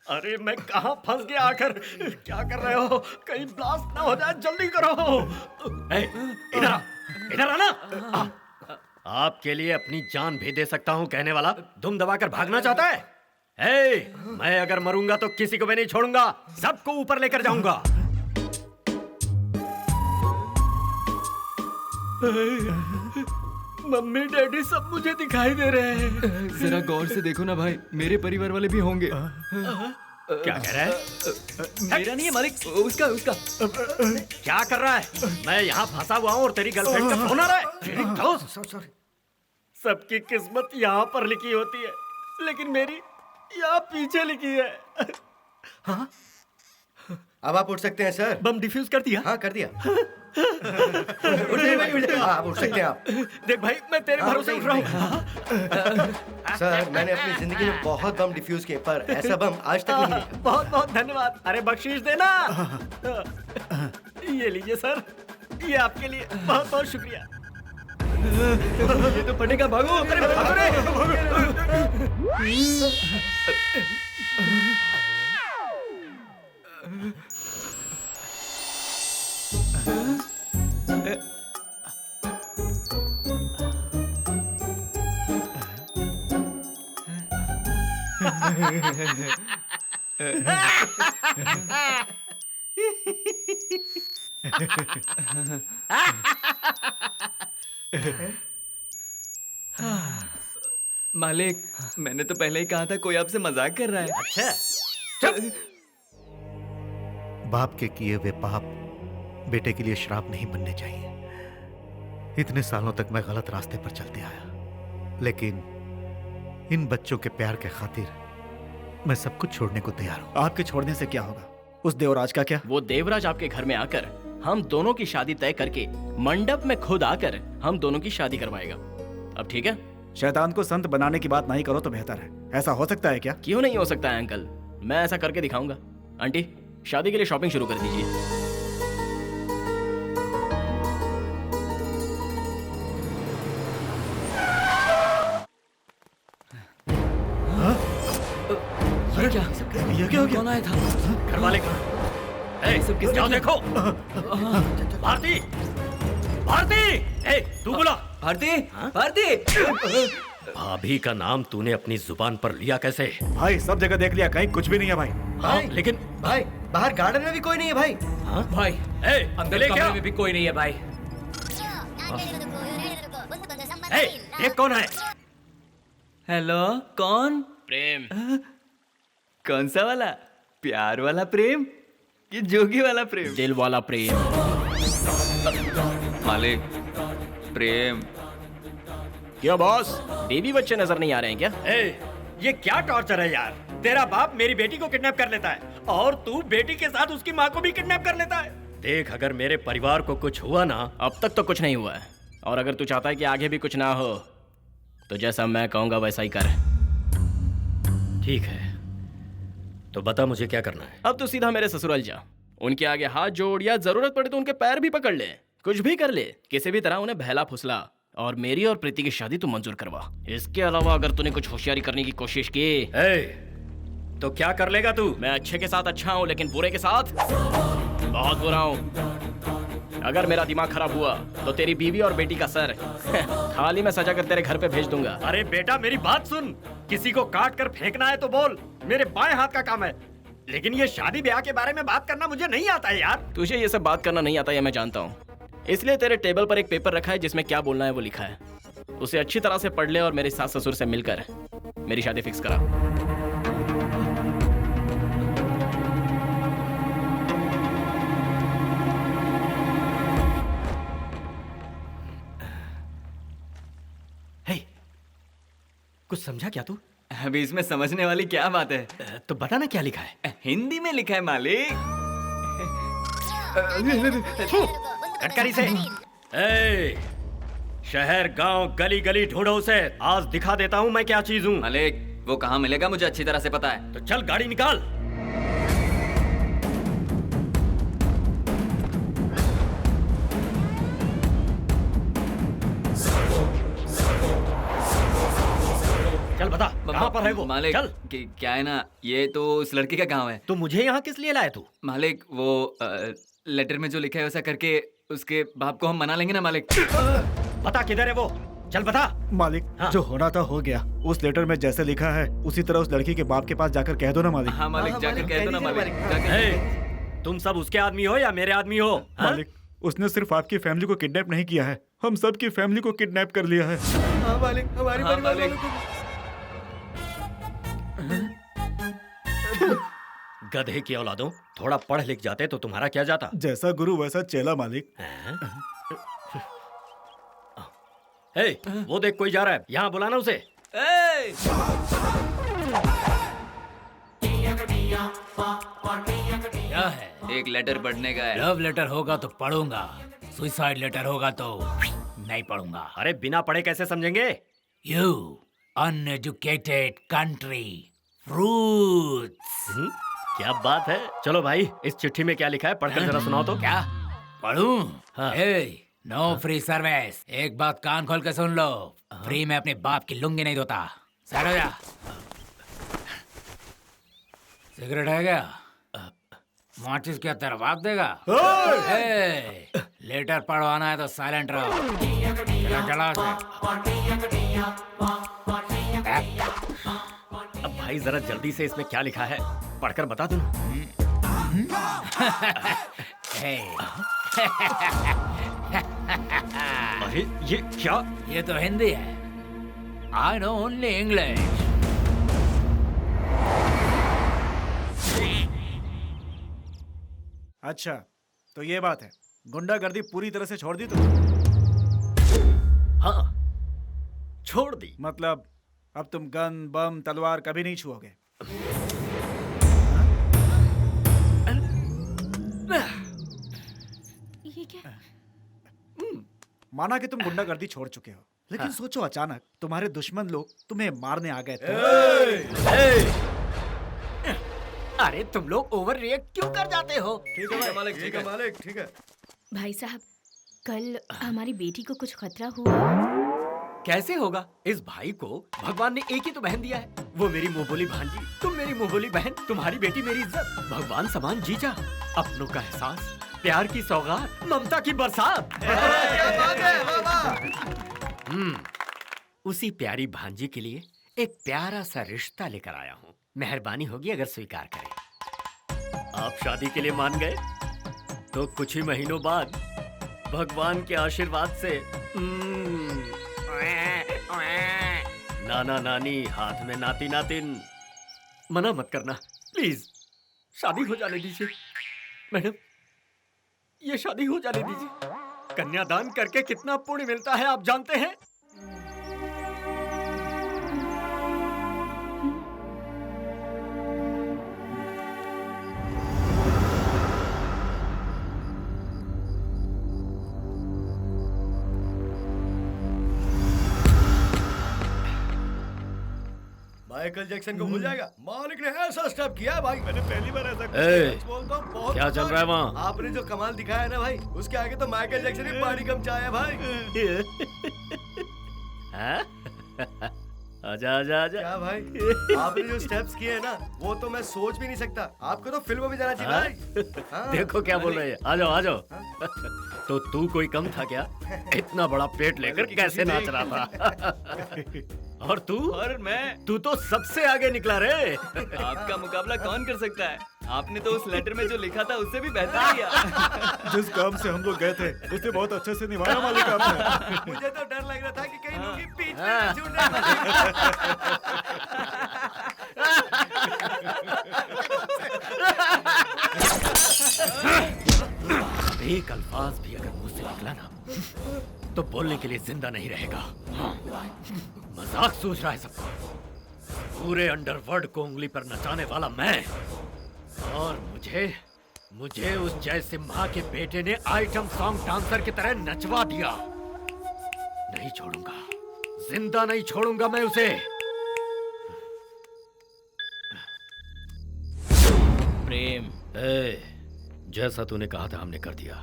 अरे मैं कहाँ फंस गया आखिर? क्या कर रहे हो? कहीं ब्लास्ट ना हो जाए, जल्दी करो। इधर आना। आपके लिए अपनी जान भी दे सकता हूँ कहने वाला दुम दबाकर भागना चाहता है? मैं अगर मरूंगा तो किसी को भी नहीं छोड़ूंगा, सबको ऊपर लेकर जाऊंगा। मम्मी डैडी सब मुझे दिखाई दे रहे हैं। जरा गौर से देखो ना भाई, मेरे परिवार वाले भी होंगे। क्या कह रहा है? मेरा नहीं है मालिक, उसका। क्या कर रहा है? मैं यहाँ फंसा हुआ हूँ और तेरी गर्लफ्रेंड का फोन आ रहा है। सॉरी। सबकी किस्मत यहाँ पर लिखी होती है, लेकिन मेरी यहाँ पीछे लिखी है। हाँ? अब आप उठ सकते हैं सर। बम डिफ्यूज कर दिया? हाँ कर दिया। उठ जाइए भाई, उठ जाइए। हाँ, उठ सकते हैं आप। देख भाई, मैं तेरे भरोसे उठ रहा हूँ। सर मैंने अपनी जिंदगी में बहुत बम डिफ्यूज किए, पर ऐसा बम आज तक नहीं देखा। बहुत बहुत धन्यवाद। अरे बख्शीश देना। ये लीजिए सर, ये आपके लिए। बहुत बहुत शुक्रिया। ये तो फटेगा, भागो। अरे भागो रे। मालिक, मैंने तो पहले ही कहा था कोई आपसे मजाक कर रहा है। अच्छा, बाप के किए हुए पाप बेटे के लिए श्राप नहीं बनने चाहिए। इतने सालों तक मैं गलत रास्ते पर चलते आया, लेकिन इन बच्चों के प्यार के खातिर मैं सब कुछ छोड़ने को तैयार हूँ। आपके छोड़ने से क्या होगा? उस देवराज का क्या? वो देवराज आपके घर में आकर हम दोनों की शादी तय करके मंडप में खुद आकर हम दोनों की शादी करवाएगा। अब ठीक है? शैतान को संत बनाने की बात नहीं करो तो बेहतर है। ऐसा हो सकता है क्या? क्यों नहीं हो सकता है अंकल, मैं ऐसा करके दिखाऊंगा। आंटी, शादी के लिए शॉपिंग शुरू कर दीजिए। ये क्या हो गया? कौन आया था? घर वाले कहाँ? सब किस क्या देखो? भारती, तू बोला। भारती। भाभी का नाम तूने अपनी जुबान पर लिया कैसे? भाई सब जगह देख लिया, कहीं कुछ भी नहीं है भाई। हाँ, लेकिन भाई बाहर गार्डन में भी कोई नहीं है भाई। हाँ भाई, अंदर कमरे में भी कोई नहीं है भाई। ये कौन है? हेलो, कौन? प्रेम। कौन सा वाला? प्यार वाला प्रेम कि जोगी वाला प्रेम? दिल वाला प्रेम। मालिक, प्रेम। क्या बॉस, बेबी बच्चे नजर नहीं आ रहे हैं क्या? ये क्या टॉर्चर है यार? तेरा बाप मेरी बेटी को किडनैप कर लेता है और तू बेटी के साथ उसकी माँ को भी किडनैप कर लेता है। देख, अगर मेरे परिवार को कुछ हुआ ना। अब तक तो कुछ नहीं हुआ है, और अगर तू चाहता है कि आगे भी कुछ ना हो तो जैसा मैं कहूंगा वैसा ही कर। ठीक है, तो बता मुझे क्या करना है। अब तो सीधा मेरे ससुराल जा, उनके आगे हाथ जोड़, या जरूरत पड़े तो उनके पैर भी पकड़ ले, कुछ भी कर ले, किसी भी तरह उन्हें बहला फुसला, और मेरी और प्रीति की शादी तू मंजूर करवा। इसके अलावा अगर तूने कुछ होशियारी करने की कोशिश की तो क्या कर लेगा तू? मैं अच्छे के साथ अच्छा हूँ, लेकिन बुरे के साथ बहुत बुरा हूँ। अगर मेरा दिमाग खराब हुआ तो तेरी बीवी और बेटी का सर थाली में सजा कर तेरे घर पे भेज दूंगा। अरे बेटा, मेरी बात सुन। किसी को काट कर फेंकना है तो बोल, मेरे बाएं हाथ का काम है, लेकिन ये शादी ब्याह के बारे में बात करना मुझे नहीं आता है यार। तुझे ये सब बात करना नहीं आता है, मैं जानता हूँ, इसलिए तेरे टेबल पर एक पेपर रखा है जिसमें क्या बोलना है वो लिखा है। उसे अच्छी तरह से पढ़ ले और मेरे सास ससुर से मिलकर मेरी शादी फिक्स करा। कुछ समझा क्या तू? अभी इसमें समझने वाली क्या बात है? तो बता ना क्या लिखा है। हिंदी में लिखा है मालिक। कटकरी से। शहर गांव गली गली ढूंढो उसे, आज दिखा देता हूँ मैं क्या चीज हूँ। मालिक, वो कहाँ मिलेगा मुझे अच्छी तरह से पता है। तो चल गाड़ी निकाल। चल बता कहाँ पर है वो? मालिक, चल। क्या है ना, ये तो उस लड़की का गांव है। तो मुझे यहाँ किस लिए लाया तू? मालिक, वो लेटर में जो लिखा है वैसा करके उसके बाप को हम मना लेंगे ना मालिक। बता किधर है वो, चल बता। मालिक, हाँ। जो होना था हो गया। उस लेटर में जैसे लिखा है उसी तरह उस लड़की के बाप के पास जाकर कह दो ना मालिक। हाँ मालिक, जाकर कह दो ना मालिक। तुम सब उसके आदमी हो या मेरे आदमी हो? मालिक, उसने सिर्फ आपकी फैमिली को किडनैप नहीं किया है, हम सब की फैमिली को किडनैप कर लिया है। हाँ मालिक, हमारी परिवार वालों को। गधे की औलादों, थोड़ा पढ़ लिख जाते तो तुम्हारा क्या जाता। जैसा गुरु वैसा चेला मालिक। वो देख कोई जा रहा है, यहाँ बुलाना उसे। क्या है? एक लेटर पढ़ने का है। लव लेटर होगा तो पढ़ूंगा, सुसाइड लेटर होगा तो नहीं पढ़ूंगा। अरे बिना पढ़े कैसे समझेंगे? You uneducated country fruits. क्या बात है। चलो भाई, इस चिट्ठी में क्या लिखा है पढ़कर जरा सुनाओ तो। क्या पढ़ूं? हाँ। No free service. एक बात कान खोल के सुन लो, फ्री में अपने बाप की लुंगी नहीं धोता। साइड हो जा। सिगरेट है क्या? माचिस क्या तेरा बाप देगा? लेटर पढ़वाना है तो साइलेंट रहो। चला अब भाई जरा जल्दी से इसमें क्या लिखा है पढ़कर बता दो। अरे ये क्या? ये तो हिंदी है। I know only English. अच्छा, तो ये बात है, गुंडागर्दी पूरी तरह से छोड़ दी तो? हाँ, छोड़ दी। मतलब अब तुम गन बम तलवार कभी नहीं छुओगे? ये क्या? माना कि तुम गुंडागर्दी छोड़ चुके हो, लेकिन सोचो अचानक तुम्हारे दुश्मन लोग तुम्हें मारने आ गए तो? अरे तुम लोग ओवर रिएक्ट क्यों कर जाते हो? ठीक है मालिक, ठीक है मालिक, ठीक है। भाई साहब, कल हमारी बेटी को कुछ खतरा हुआ। कैसे होगा? इस भाई को भगवान ने एक ही तो बहन दिया है, वो मेरी मुंह बोली भांजी, तुम मेरी मुंह बोली बहन, तुम्हारी बेटी मेरी इज्जत, भगवान समान जीजा, अपनों का एहसास, प्यार की सौगात, ममता की बरसात। उसी प्यारी भांजी के लिए एक प्यारा सा रिश्ता लेकर आया हूँ। मेहरबानी होगी अगर स्वीकार करें। आप शादी के लिए मान गए तो कुछ ही महीनों बाद भगवान के आशीर्वाद से नाना नानी हाथ में नाती नातिन। मना मत करना प्लीज, शादी हो जाने दीजिए मैडम, ये शादी हो जाने दीजिए। कन्यादान करके कितना पुण्य मिलता है आप जानते हैं? माइकल जैक्सन को भूल जाएगा। मालिक ने ऐसा स्टेप किया है भाई, मैंने पहली बार ऐसा बोलता हूँ। बहुत क्या चल रहा है वहाँ? आपने जो कमाल दिखाया है ना भाई, उसके आगे तो माइकल जैक्सन ही पानी कम चाहे भाई। आजा आजा आजा। क्या भाई, आपने जो स्टेप्स किए हैं ना, वो तो मैं सोच भी नहीं सकता। आपको तो फिल्म में जाना चाहिए भाई। हाँ? देखो क्या बोल रहे हैं। आ जाओ आ जाओ। तो तू कोई कम था क्या? इतना बड़ा पेट लेकर कैसे नाच रहा था? और तू? और मैं? तू तो सबसे आगे निकला रे। आपका मुकाबला कौन कर सकता है? आपने तो उस लेटर में जो लिखा था उससे भी बेहतर किया। जिस काम से हम लोग गए थे उसे बहुत अच्छे से निभाया मालिक आपने। मुझे तो डर लग रहा था कि कहीं लोग बीच में छूट एक अल्फाज भी अगर मुझसे निकला ना तो बोलने के लिए जिंदा नहीं रहेगा। मजाक सोच रहा है सबको। पूरे अंडरवर्ल्ड को उंगली पर नचाने वाला मैं, और मुझे उस जय सिम्हा के बेटे ने आइटम सॉन्ग डांसर की तरह नचवा दिया। नहीं छोड़ूंगा, जिंदा नहीं छोड़ूंगा मैं उसे। प्रेम, जैसा तूने कहा था हमने कर दिया।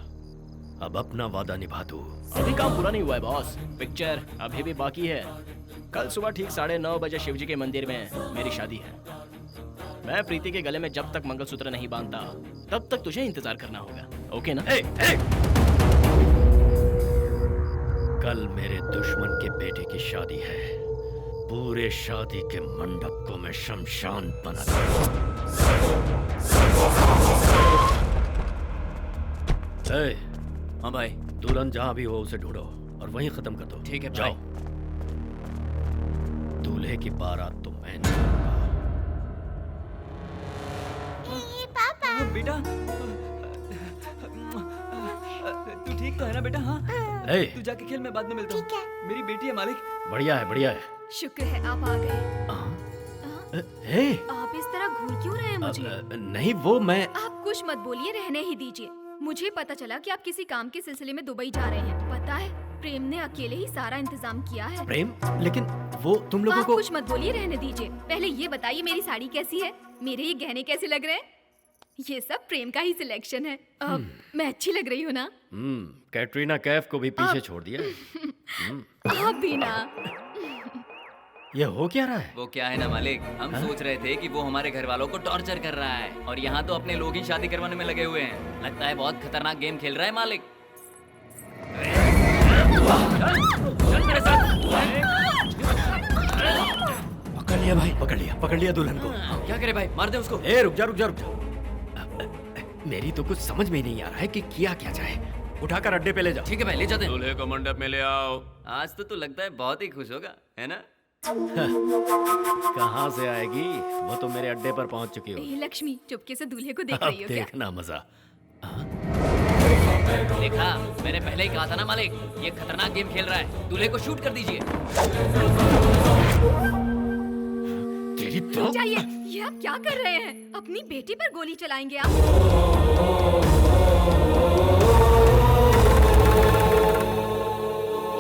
अब अपना वादा निभा तू। अभी काम पूरा नहीं हुआ है बॉस। पिक्चर अभी भी बाकी है। कल सुबह ठीक 9:30 बजे शिवजी के मंदिर में मेरी शादी है। मैं प्रीति के गले में जब तक मंगलसूत्र नहीं बांधता तब तक तुझे इंतजार करना होगा, ओके ना? कल मेरे दुश्मन के बेटे की शादी है। पूरे शादी के मंडप को मैं शमशान बना दूंगा। हाँ भाई। तुरंत जहाँ भी हो उसे ढूंढो और वहीं खत्म कर दो। ठीक है जाओ। दूल्हे की बारात तो मैं निकालूंगा। पापा। बेटा, तू ठीक तो है ना बेटा? हाँ। तू जाके खेल, मैं बाद में मिलता हूँ। मेरी बेटी है मालिक। बढ़िया है बढ़िया है। शुक्र है आप आ गए। आप इस तरह घूर क्यों रहे हैं मुझे? नहीं वो मैं। आप कुछ मत बोलिए, रहने ही दीजिए। मुझे पता चला कि आप किसी काम के सिलसिले में दुबई जा रहे हैं। पता है, प्रेम ने अकेले ही सारा इंतजाम किया है। प्रेम? लेकिन वो तुम लोगों आप को। कुछ मत बोलिए, रहने दीजिए। पहले ये बताइए मेरी साड़ी कैसी है, मेरे ये गहने कैसे लग रहे हैं? ये सब प्रेम का ही सिलेक्शन है। मैं अच्छी लग रही हूँ ना? कैटरीना कैफ को भी पीछे छोड़ दिया। आप भी ना। ये हो क्या रहा है? वो क्या है ना मालिक, हम सोच रहे थे कि वो हमारे घर वालों को टॉर्चर कर रहा है और यहाँ तो अपने लोग ही शादी करवाने में लगे हुए हैं। लगता है बहुत खतरनाक गेम खेल रहा है मालिक। पकड़ लिया भाई, पकड़ लिया दुल्हन को। क्या करे भाई, मार दे उसको। रुक जा। मेरी तो कुछ समझ में नहीं आ रहा है कि किया क्या जाए। उठाकर अड्डे पे ले जाओ। ठीक है भाई, ले जाते हैं। दूल्हे को मंडप में ले आओ। आज तो तू लगता है बहुत ही खुश होगा, है ना? कहाँ से आएगी, वो तो मेरे अड्डे पर पहुँच चुकी हो। लक्ष्मी चुपके से दूल्हे को देख अब रही हो क्या? देखना मजा। देखा, मैंने पहले ही कहा था ना मालिक, ये खतरनाक गेम खेल रहा है। दूल्हे को शूट कर दीजिए। तेरी तो। जाइए, ये आप क्या कर रहे हैं? अपनी बेटी पर गोली चलाएंगे आप?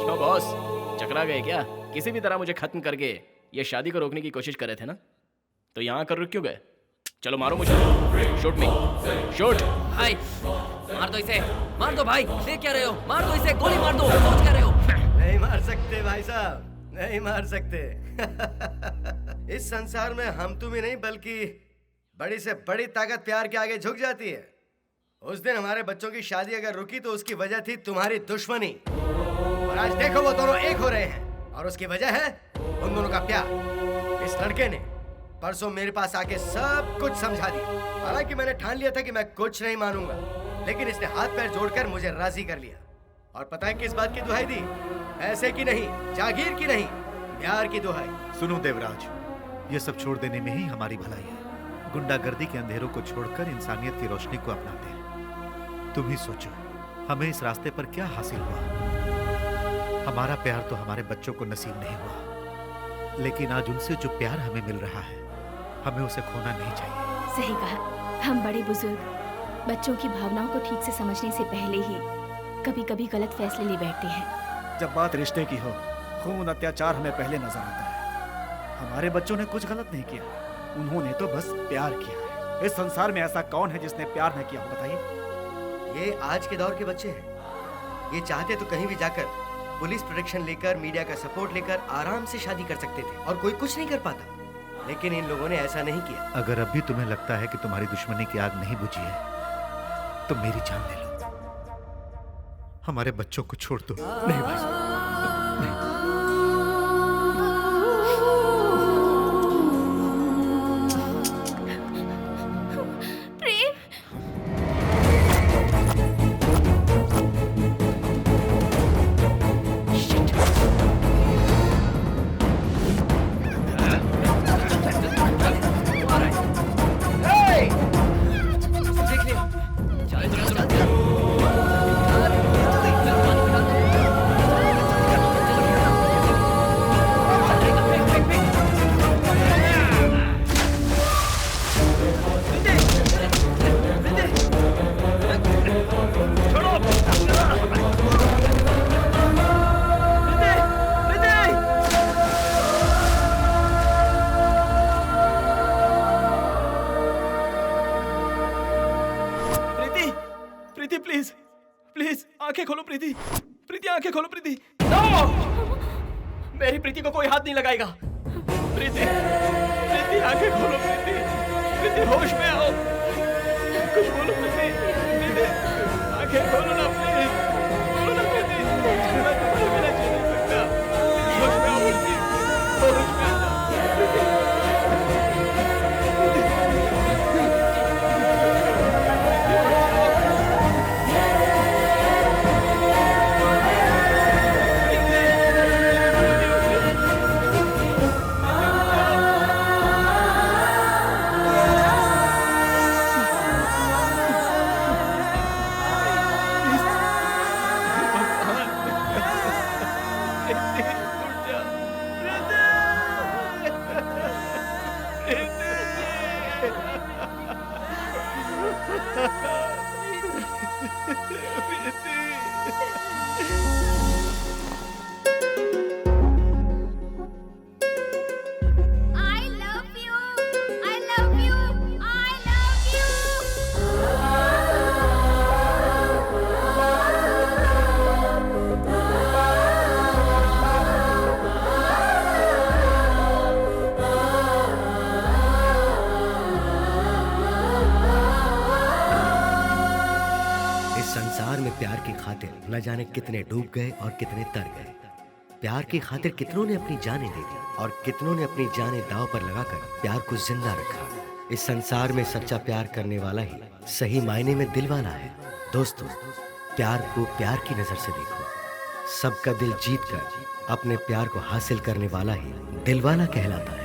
क्यों बॉस, चकरा गए क्या? किसी भी तरह मुझे खत्म करके ये शादी को रोकने की कोशिश कर रहे थे ना? तो यहाँ कर रुक क्यों गए? चलो मारो मुझे। शूट मी, शूट। भाई मार दो इसे, मार दो भाई। देख क्या रहे हो? मार दो इसे, गोली मार दो। सोच क्या रहे हो? नहीं मार सकते भाई साहब, नहीं मार सकते। इस संसार में हम तुम ही नहीं बल्कि बड़ी से बड़ी ताकत प्यार के आगे झुक जाती है। उस दिन हमारे बच्चों की शादी अगर रुकी तो उसकी वजह थी तुम्हारी दुश्मनी, और आज देखो वो दोनों एक हो रहे हैं और उसकी वजह है उन दोनों का प्यार। इस लड़के ने परसों मेरे पास आके सब कुछ समझा दिया। हालांकि मैंने ठान लिया था कि मैं कुछ नहीं मानूंगा, लेकिन इसने हाथ पैर जोड़कर मुझे राजी कर लिया। और पता है किस बात की दुहाई दी? पैसे की नहीं, जागीर की नहीं, प्यार की दुहाई। सुनो देवराज, ये सब छोड़ देने में ही हमारी भलाई है। गुंडागर्दी के अंधेरों को छोड़कर इंसानियत की रोशनी को अपनाते हैं। तुम ही सोचो, हमें इस रास्ते पर क्या हासिल हुआ? हमारा प्यार तो हमारे बच्चों को नसीब नहीं हुआ, लेकिन आज उनसे जो प्यार हमें मिल रहा है, हमें उसे खोना नहीं चाहिए। सही कहा। हम बड़े बुजुर्ग बच्चों की भावनाओं को ठीक से समझने से पहले ही कभी कभी गलत फैसले ले बैठते हैं। जब बात रिश्ते की हो, खून अत्याचार हमें पहले नजर आता है। हमारे बच्चों ने कुछ गलत नहीं किया, उन्होंने तो बस प्यार किया है। इस संसार में ऐसा कौन है जिसने प्यार नहीं किया हो, बताइए। ये आज के दौर के बच्चे हैं। ये चाहते तो कहीं भी जाकर पुलिस प्रोटेक्शन लेकर, मीडिया का सपोर्ट लेकर आराम से शादी कर सकते थे और कोई कुछ नहीं कर पाता, लेकिन इन लोगों ने ऐसा नहीं किया। अगर अब भी तुम्हें लगता है कि तुम्हारी दुश्मनी की आग नहीं बुझी है, तो मेरी जान ले लो। हमारे बच्चों को छोड़ दो। नहीं भाई साहब, आंखें खोलो प्रीति, प्रीति आंखें खोलो प्रीति। नो! मेरी प्रीति को कोई हाथ नहीं लगाएगा। प्रीति, प्रीति आंखें खोलो प्रीति, प्रीति होश में आओ, कुछ बोलो प्रीति, प्रीति आंखें खोलो ना प्लीज, बोलो ना प्रीति, मैं तुम्हारे बिना जी नहीं सकता। होश में आओ प्रीति, होश में आ जाओ प्रीति। प्यार की खातिर न जाने कितने डूब गए और कितने तर गए। प्यार की खातिर कितनों ने अपनी जानें दे दी और कितनों ने अपनी जानें दांव पर लगाकर प्यार को जिंदा रखा। इस संसार में सच्चा प्यार करने वाला ही सही मायने में दिल वाला है। दोस्तों, प्यार को प्यार की नजर से देखो। सबका दिल जीत कर अपने प्यार को हासिल करने वाला ही दिल वाला कहलाता है।